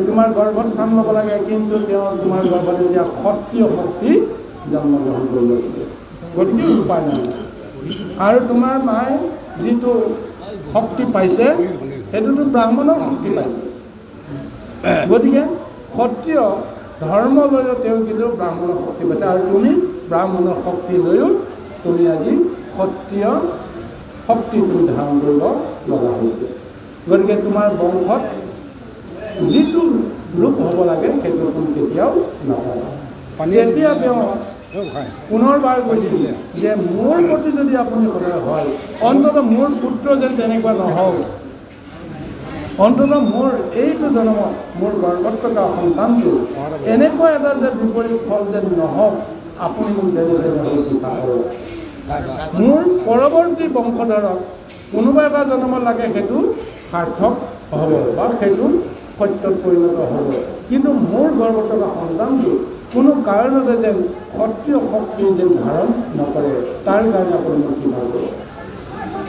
তোমাৰ গৰ্ভত স্থান ল'ব লাগে। কিন্তু তেওঁ তোমাৰ গৰ্ভত এতিয়া ক্ষত্ৰিয় শক্তি জন্মগ্ৰহণ কৰি লৈছিলে। গতিকে উপায় নাই। আৰু তোমাৰ মায়ে যিটো শক্তি পাইছে সেইটোতো ব্ৰাহ্মণৰ শক্তি পাইছে। গতিকে ক্ষত্ৰিয় ধৰ্ম লৈও তেওঁ কিন্তু ব্ৰাহ্মণৰ শক্তি পাইছে। আৰু তুমি ব্ৰাহ্মণৰ শক্তি লৈও তুমি আজি ক্ষত্ৰিয় শক্তি তুমি ধাৰণ কৰিব লগা হৈছে। গতিকে তোমাৰ বংশত যিটো ৰূপ হ'ব লাগে সেইটো তুমি কেতিয়াও নাপাবা। তেতিয়া তেওঁ পুনৰবাৰ কৈছিল যে মোৰ প্ৰতি যদি আপুনি সদয় হয়, অন্ততঃ মোৰ পুত্ৰ যেন তেনেকুৱা নহওক, অন্ততঃ মোৰ এইটো জন্মত মোৰ গৰ্ভত থকা সন্তানটো এনেকুৱা এটা যে বিপৰীত ফল যেন নহওক, আপুনি মোক যেনে চিন্তা কৰক। মোৰ পৰৱৰ্তী বংশধৰক কোনোবা এটা জন্ম লাগে সেইটো সাৰ্থক হ'ব বা সেইটো সত্যত পৰিণত হ'ব, কিন্তু মোৰ গৰ্ভত থকা সন্তানটো কোনো কাৰণতে যেন ক্ষত্ৰিয় শক্তি যেন ধাৰণ নকৰে, তাৰ কাৰণে আপুনি মোক কিবা কৰিব।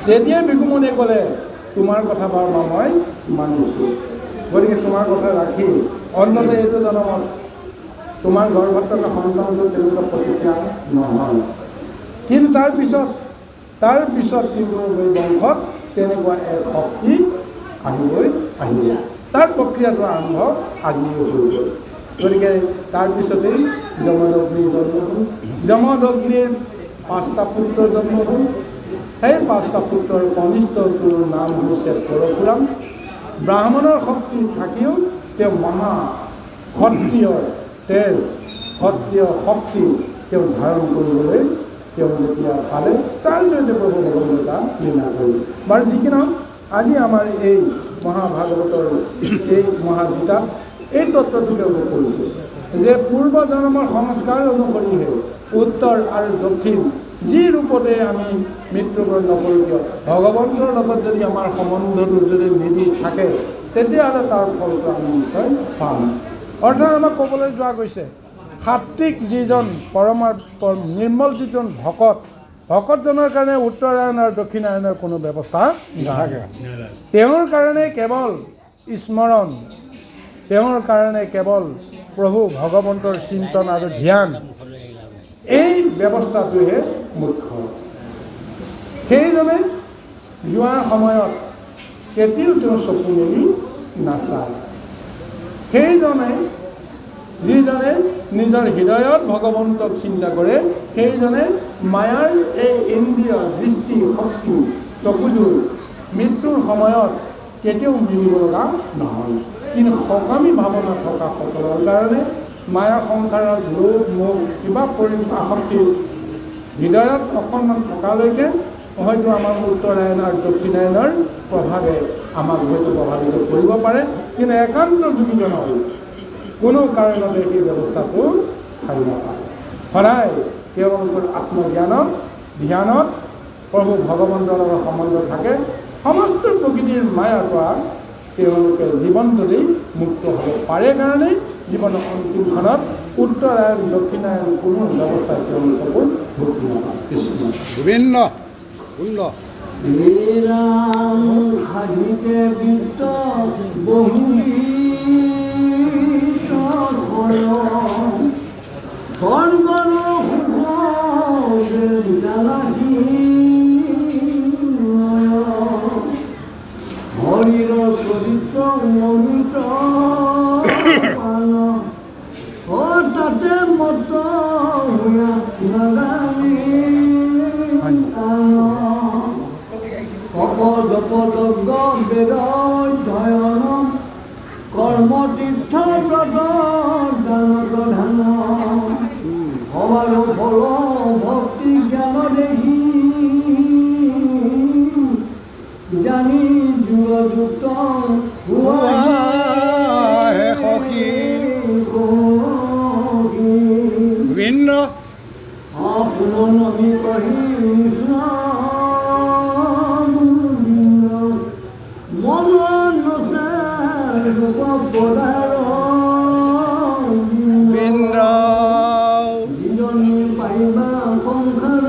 তেতিয়াই ভৃগুমুনিয়ে ক'লে তোমাৰ কথা বাৰু মই মানিছোঁ। গতিকে তোমাৰ কথা ৰাখি অন্ততঃ এইটো জন্মত তোমাৰ গৰ্ভত থকা সন্তানটো তেনেকুৱা প্ৰতিক্ৰিয়া নহয়। কিন্তু তাৰ পিছত কিন্তু এই বংশত তেনেকুৱা এক শক্তি আহিব। তাৰ প্ৰক্ৰিয়াটো আৰম্ভ আজিও হৈ গ'ল। গতিকে তাৰপিছতেই যমদগ্নিৰ জন্ম হ'ল। যমদগ্নিৰ 5টা পুত্ৰ জন্ম হ'ল। সেই 5টা পুত্ৰৰ কনিষ্ঠটোৰ নাম হৈছে পৰশুৰাম। ব্ৰাহ্মণৰ শক্তি থাকিও তেওঁ মহা ক্ষত্ৰিয় তেজ, ক্ষত্ৰিয় শক্তি তেওঁ ধাৰণ কৰিবলৈ তেওঁ যেতিয়া পালে, তাৰ জৰিয়তে প্ৰভু ভগৱন্তা লীলা কৰিলে। বাৰু যি কি নহওক, আজি আমাৰ এই মহাভাগৱতৰ এই মহাগীতাত এই তত্ত্বটো তেওঁলোকে কৰিছে যে পূৰ্ব জন্মৰ সংস্কাৰ অনুসৰিহে উত্তৰ আৰু দক্ষিণ যি ৰূপতে আমি মৃত্যুবৰণ নকৰোঁ কিয় ভগৱন্তৰ লগত যদি আমাৰ সম্বন্ধটো যদি মিলি থাকে তেতিয়াহ'লে তাৰ ফলটো আমি নিশ্চয় পাম। অৰ্থাৎ আমাক ক'বলৈ যোৱা গৈছে সাত্বিক যিজন নিৰ্মল যিজন ভকতজনৰ কাৰণে উত্তৰায়ণ আৰু দক্ষিণায়নৰ কোনো ব্যৱস্থা নাথাকে। তেওঁৰ কাৰণে কেৱল স্মৰণ, তেওঁৰ কাৰণে কেৱল প্ৰভু ভগৱন্তৰ চিন্তন আৰু ধ্যান, এই ব্যৱস্থাটোহে মুখ্য। সেইজনে যোৱাৰ সময়ত কেতিয়াও তেওঁ চকু মেলি নাচায়। সেইজনে যিজনে নিজৰ হৃদয়ত ভগৱন্তক চিন্তা কৰে সেইজনে মায়াৰ এই ইন্দ্ৰিয় দৃষ্টি শক্তি চকুযোৰ মৃত্যুৰ সময়ত কেতিয়াও মিলিব লগা নহয়। কিন্তু সকামী ভাৱনা থকা সকলৰ কাৰণে মায়া সংসাৰৰ লোভ মোহ কিবা আসক্তি হৃদয়ত অকণমান থকালৈকে হয়তো আমাৰ উত্তৰায়ণ আৰু দক্ষিণায়নৰ প্ৰভাৱে আমাক হয়তো প্ৰভাৱিত কৰিব পাৰে। কিন্তু একান্ত যোগীজনৰ কোনো কাৰণতে সেই ব্যৱস্থাটো খাই নাপায়। সদায় তেওঁলোকৰ আত্মজ্ঞানত ধ্যানত প্ৰভু ভগৱন্তৰ লগত সম্বন্ধ থাকে। সমস্ত প্ৰকৃতিৰ মায়াৰ পৰা তেওঁলোকে জীৱনটোলৈ মুক্ত হ'ব পাৰে কাৰণে জীৱনৰ অন্তিমখনত উত্তৰায়ণ দক্ষিণায়ন কোনো ব্যৱস্থাই তেওঁলোককো ভৰ্তি নাপায়। কৃষ্ণ গোবিন্দ সুন্দৰ ৰাম সাধিতে বৃত্ত বহু স্বৰ্গৰ হৰিৰ চৰিত্ৰ অমিত তাতে মত জপযজ্ঞ বেদ অধ্যয়ন কৰ্মতীৰ্থ ব্ৰত দান প্ৰধান হবাৰ ফল ভক্তি জ্ঞান দেখি জানি যুগযুক্ত গোবিন্দ পুনমি কহি মন নচে পদাৰ যিজনী পাইবা সংসাৰ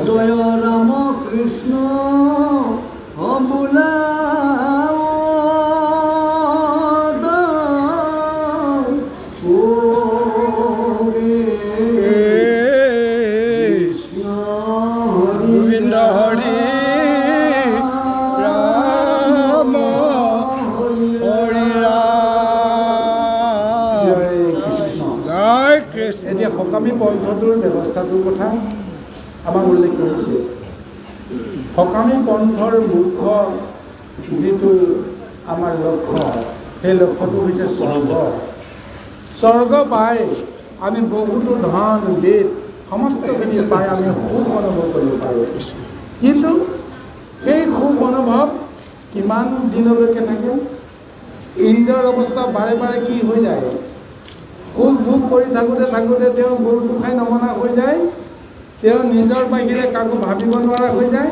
জয় ৰাম কৃষ্ণ বোলা গোবিন্দ হৰি ৰাম হৰি ৰাম জয় কৃষ্ণ। এতিয়া সকামী পন্থটোৰ ব্যৱস্থাটোৰ কথা আমাক উল্লেখ কৰিছে। সকামী পন্থৰ মুখ্য যিটো আমাৰ লক্ষ্য সেই লক্ষ্যটো হৈছে স্বৰ্গ। স্বৰ্গ পাই আমি বহুতো ধন বেদ সমস্তখিনি পাই আমি সুখ অনুভৱ কৰিব পাৰোঁ। কিন্তু সেই সুখ অনুভৱ কিমান দিনলৈকে থাকে? ইন্দ্ৰৰ অৱস্থা বাৰে বাৰে কি হৈ যায়? সুখ ভোগ কৰি থাকোঁতে তেওঁ গৰুটো খাই নমনা হৈ যায়, তেওঁ নিজৰ বাহিৰে কাকো ভাবিব নোৱাৰা হৈ যায়।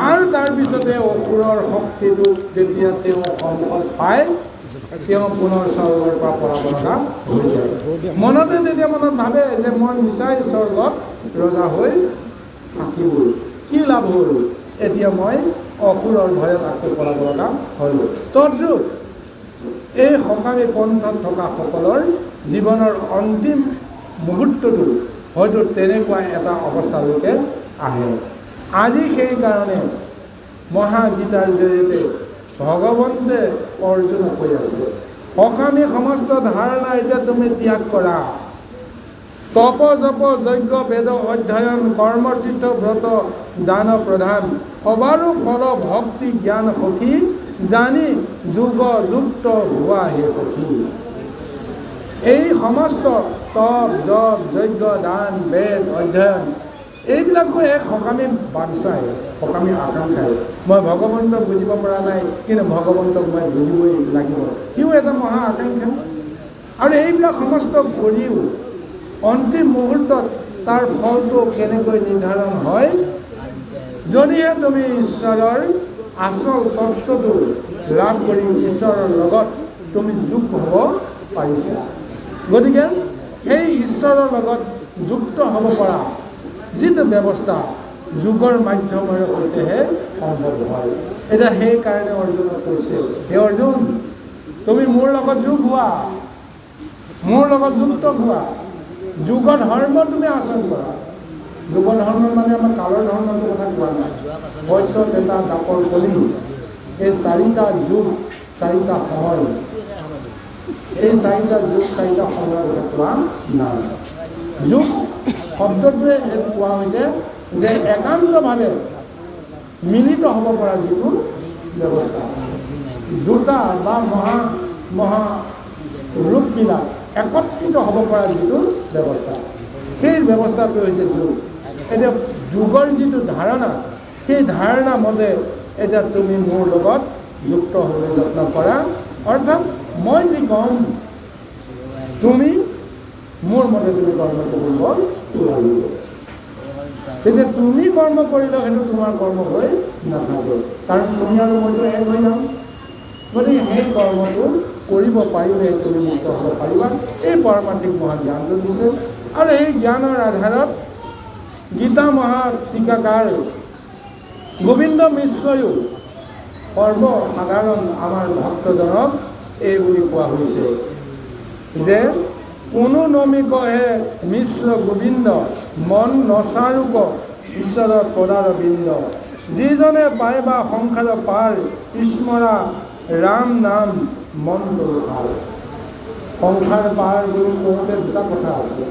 আৰু তাৰপিছতে অসুৰৰ শক্তিটো যেতিয়া তেওঁ সম্পদ পায় তেওঁ পুনৰ স্বৰ্গৰ পৰা পলাব লগা হৈ যায়। মনতে তেতিয়া মনত ভাবে যে মই মিছাই স্বৰ্গত ৰজা হৈ থাকিবই, কি লাভ হ'ল? এতিয়া মই অসুৰৰ ভয়ত আকৌ পলাব লগা হ'লোঁ। তদ্ৰূপ এই সকামী পন্থত থকা সকলৰ জীৱনৰ অন্তিম মুহূৰ্তটো হয়তো তেনেকুৱা এটা অৱস্থালৈকে আহে। আজি সেইকাৰণে মহাগীতাৰ জৰিয়তে ভগৱন্তে অৰ্জুনক কৈ আছে, সকামী সমস্ত ধাৰণা এতিয়া তুমি ত্যাগ কৰা। তপ জপ যজ্ঞ বেদ অধ্যয়ন কৰ্ম তীৰ্থ ব্ৰত দান প্ৰধান সবাৰো ফল ভক্তি জ্ঞান সখী জানি যুগ যুক্ত হোৱা হে সখী। এই সমস্ত তপ জপ যজ্ঞ দান বেদ অধ্যয়ন এইবিলাকো এক সকামী বাঞ্ছাই, সকামী আকাংক্ষাই। মই ভগৱন্তক বুজিব পৰা নাই, কিন্তু ভগৱন্তক মই বুজিবই লাগিব, সিও এটা মহা আকাংক্ষা। আৰু এইবিলাক সমস্ত কৰিও অন্তিম মুহূৰ্তত তাৰ ফলটো কেনেকৈ নিৰ্ধাৰণ হয়, যদিহে তুমি ঈশ্বৰৰ আচল তত্ত্বটো লাভ কৰি ঈশ্বৰৰ লগত তুমি যুক্ত হ'ব পাৰিছা। গতিকে সেই ঈশ্বৰৰ লগত যুক্ত হ'ব পৰা যিটো ব্যৱস্থা যুগৰ মাধ্যমেৰে সৈতেহে সম্ভৱ হয়। এতিয়া সেইকাৰণে অৰ্জুনক কৈছে, হে অৰ্জুন, তুমি মোৰ লগত যোগ হোৱা, মোৰ লগত যুক্ত হোৱা, যুগ ধৰ্ম তুমি আচৰণ কৰা। যুগ ধৰ্ম মানে আমাৰ কালৰ ধৰ্মটোৰ কথা কোৱা নাই, সত্য তেতা দাপৰ কলি, এই চাৰিটা যুগ চাৰিটা সময়, এই চাৰিটা যুগ চাৰিটা সময়ৰ কথা কোৱা নাই। যুগ শব্দটোৱে কোৱা হৈছে যে একান্তভাৱে মিলিত হ'ব পৰা যিটো ব্যৱস্থা, দুটা বা মহা ৰূপবিলাক একত্ৰিত হ'ব পৰা যিটো ব্যৱস্থা, সেই ব্যৱস্থাটো হৈছে যুগ। এতিয়া যুগৰ যিটো ধাৰণা, সেই ধাৰণা মতে এতিয়া তুমি মোৰ লগত যুক্ত হ'বলৈ যত্ন কৰা। অৰ্থাৎ মই যি কম তুমি মোৰ মতে তুমি কৰ্ম কৰিব লাগিব। তেতিয়া তুমি কৰ্ম কৰিলেও সেইটো তোমাৰ কৰ্ম হৈ নাথাকে, কাৰণ তুমি আৰু মইতো এক হৈ যাম। গতিকে সেই কৰ্মটো কৰিব পাৰিলে তুমি মুক্ত হ'ব পাৰিবা। এই পাৰমাৰ্থিক মহা জ্ঞানটো দিছে। আৰু এই জ্ঞানৰ আধাৰত গীতা মহা টীকাকাৰ গোবিন্দ মিশ্ৰয়ো সৰ্বসাধাৰণ আমাৰ ভক্তজনক এই বুলি কোৱা হৈছে যে কোনো নমিকহে মিশ্ৰ গোবিন্দ মন নচাৰুক ঈশ্বৰৰ পদাৰ বৃন্দ, যিজনে পায় বা সংসাৰ পাৰ স্মৰা ৰাম নাম মন্ত্ৰ ভাল। সংসাৰ পাৰ বুলি কওঁতে দুটা কথা আছে।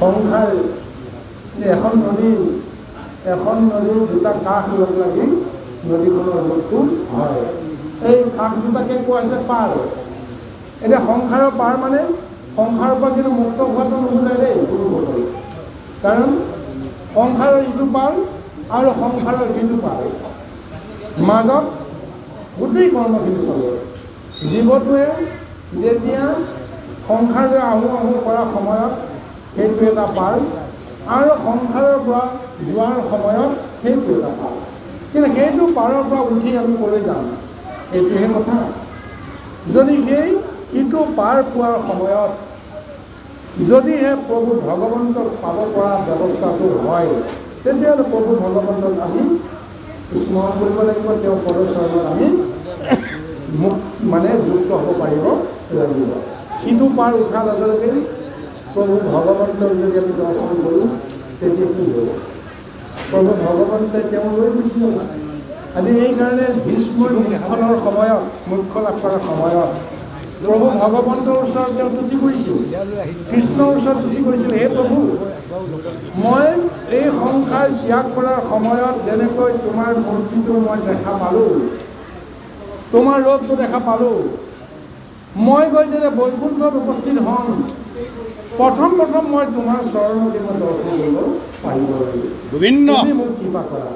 সংসাৰ এখন নদীৰ দুটা কাষ লগ লাগি নদীখনৰ ৰূপটো হয়। এই কাষ দুটাকে কোৱা হৈছে পাৰ। এতিয়া সংসাৰৰ পাৰ মানে সংসাৰৰ পৰা কিন্তু মুক্ত হোৱাটো নুবুজায় দেই, কাৰণ সংসাৰৰ ইটো পাৰ আৰু সংসাৰৰ সিটো পাৰ মাজত গোটেই কৰ্মখিনি চলে। জীৱটোৱে যেতিয়া সংসাৰলৈ আহোঁ কৰাৰ সময়ত সেইটো এটা পাৰ, আৰু সংসাৰৰ পৰা যোৱাৰ সময়ত সেইটো এটা পাৰ। কিন্তু সেইটো পাৰৰ পৰা উঠি আমি ক'লৈ যাম, এইটোহে কথা। যদি সেই সিটো পাৰ পোৱাৰ সময়ত যদিহে প্ৰভু ভগৱন্তক পাব পৰা ব্যৱস্থাটো হয়, তেতিয়াহ'লে প্ৰভু ভগৱন্তক আমি স্মৰণ কৰিব লাগিব, তেওঁ পদচৰণত আমি যুক্ত হ'ব পাৰিব লাগিব। সিটো পাৰ উঠাৰ লগে লগে প্ৰভু ভগৱন্তক যদি আমি দৰ্শন কৰোঁ, তেতিয়া কি হ'ব? প্ৰভু ভগৱন্তই তেওঁ লৈ গুচি যাব। আজি এইকাৰণে ভীষ্মৰ মুখনৰ সময়ত, মুখ্য লাভ কৰাৰ সময়ত প্ৰভু ভগৱন্তৰ ওচৰত তেওঁ তুতি কৰিছিল, কৃষ্ণৰ ওচৰত তুতি কৰিছিল, হে প্ৰভু, মই এই সংসাৰ ত্যাগ কৰাৰ সময়ত যেনেকৈ তোমাৰ মূৰ্তিটো মই দেখা পালোঁ, তোমাৰ ৰূপটো দেখা পালোঁ, মই গৈ যেনে বৈকুণ্ঠত উপস্থিত হ'ম, প্ৰথম মই তোমাৰ চৰণতে মই দৰ্শন কৰিব পাৰিব লাগিব। তুমি মোক কৃপা কৰা।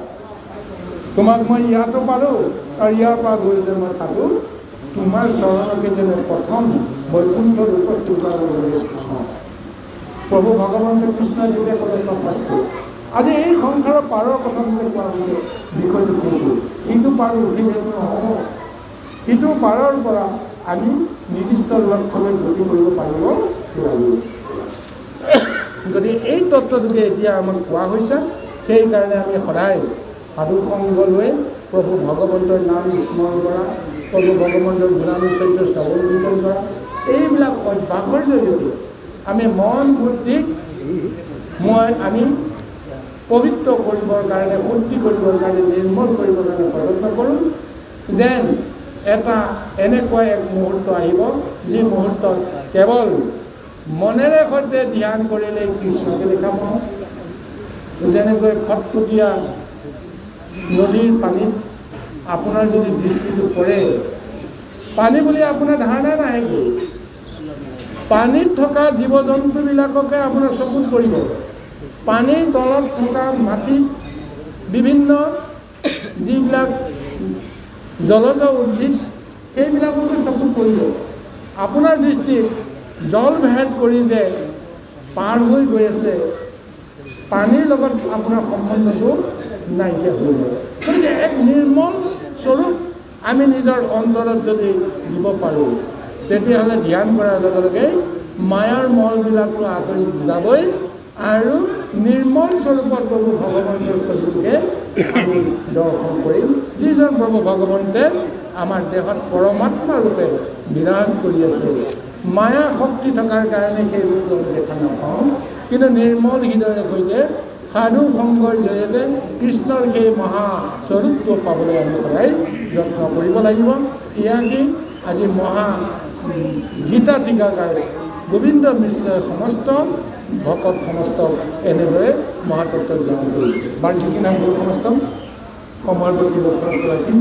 তোমাক মই ইয়াতো পালোঁ আৰু ইয়াৰ পৰা গৈ যে মই থাকোঁ, তোমাৰ চৰণকে যেনে প্ৰথম বৈকুণ্ঠত উপস্থিত কৰিবলৈ প্ৰভু ভগৱন্ত কৃষ্ণই যেতিয়া ক'লে পাইছোঁ। আজি এই সংসাৰৰ পাৰৰ কথা যেতিয়া কোৱা হৈছে, বিষয়টো কৈছোঁ, সিটো পাৰ উঠি যাব নহ'ব। সিটো পাৰৰ পৰা আমি নিৰ্দিষ্ট লক্ষ্যলৈ গতি কৰিব পাৰিব লাগিব। গতিকে এই তত্ত্বটোকে এতিয়া আমাক কোৱা হৈছে। সেইকাৰণে আমি সদায় সাধু সংগ লৈ প্ৰভু ভগৱন্তৰ নাম স্মৰণ কৰা, প্ৰভু ভগৱন্তৰ গুণানুচৰিত শ্ৰৱণ কীৰ্তন কৰা, এইবিলাক অভ্যাসৰ জৰিয়তে আমি মন বুদ্ধিক আমি পবিত্ৰ কৰিবৰ কাৰণে, শুদ্ধি কৰিবৰ কাৰণে, নিৰ্মল কৰিবৰ কাৰণে প্ৰযত্ন কৰোঁ, যেন এটা এনেকুৱা এক মুহূৰ্ত আহিব যি মুহূৰ্তত কেৱল মনেৰে সৈতে ধ্যান কৰিলে কৃষ্ণকে দেখা পাওঁ। যেনেকৈ খটখটীয়া নদীৰ পানীত আপোনাৰ যদি দৃষ্টিটো পৰে, পানী বুলি আপোনাৰ ধাৰণা নাহেগৈ, পানীত থকা জীৱ জন্তুবিলাককে আপোনাৰ চকুত পৰিব, পানীৰ তলত থকা মাটিত বিভিন্ন যিবিলাক জলজ উদ্ভিদ সেইবিলাককে চকুত পৰিব। আপোনাৰ দৃষ্টিত জল ভেদ কৰি যে পাৰ হৈ গৈ আছে, পানীৰ লগত আপোনাৰ সম্বন্ধটো নাইকিয়া হৈ যায়। গতিকে এক নিৰ্মল স্বৰূপ আমি নিজৰ অন্তৰত যদি দিব পাৰোঁ, তেতিয়াহ'লে ধ্যান কৰাৰ লগে লগে মায়াৰ মলবিলাকো আঁতৰি যাবই আৰু নিৰ্মল স্বৰূপত প্ৰভু ভগৱন্তৰ স্বৰূপকে আমি দৰ্শন কৰিম, যিজন প্ৰভু ভগৱন্তে আমাৰ দেহত পৰমাত্মা ৰূপে বিৰাজ কৰি আছে। মায়া শক্তি থকাৰ কাৰণে সেই ৰূপটো দেখা নাপাওঁ, কিন্তু নিৰ্মল হৃদয়ৰ সৈতে সাধু সংগৰ জৰিয়তে কৃষ্ণৰ সেই মহাস্বৰূপটো পাবলৈ আমি সদায় যত্ন কৰিব লাগিব। ইয়াকেই আজি মহা গীতা টীকাকাৰ গোবিন্দ মিশ্ৰই সমস্ত ভকত সমস্ত এনেদৰে মহাতত্ত্ব জ্ঞান কৰিছে। বাৰ্ষিকী নাম সমস্ত সময়ৰ প্ৰতি লক্ষ্য ৰাখিম।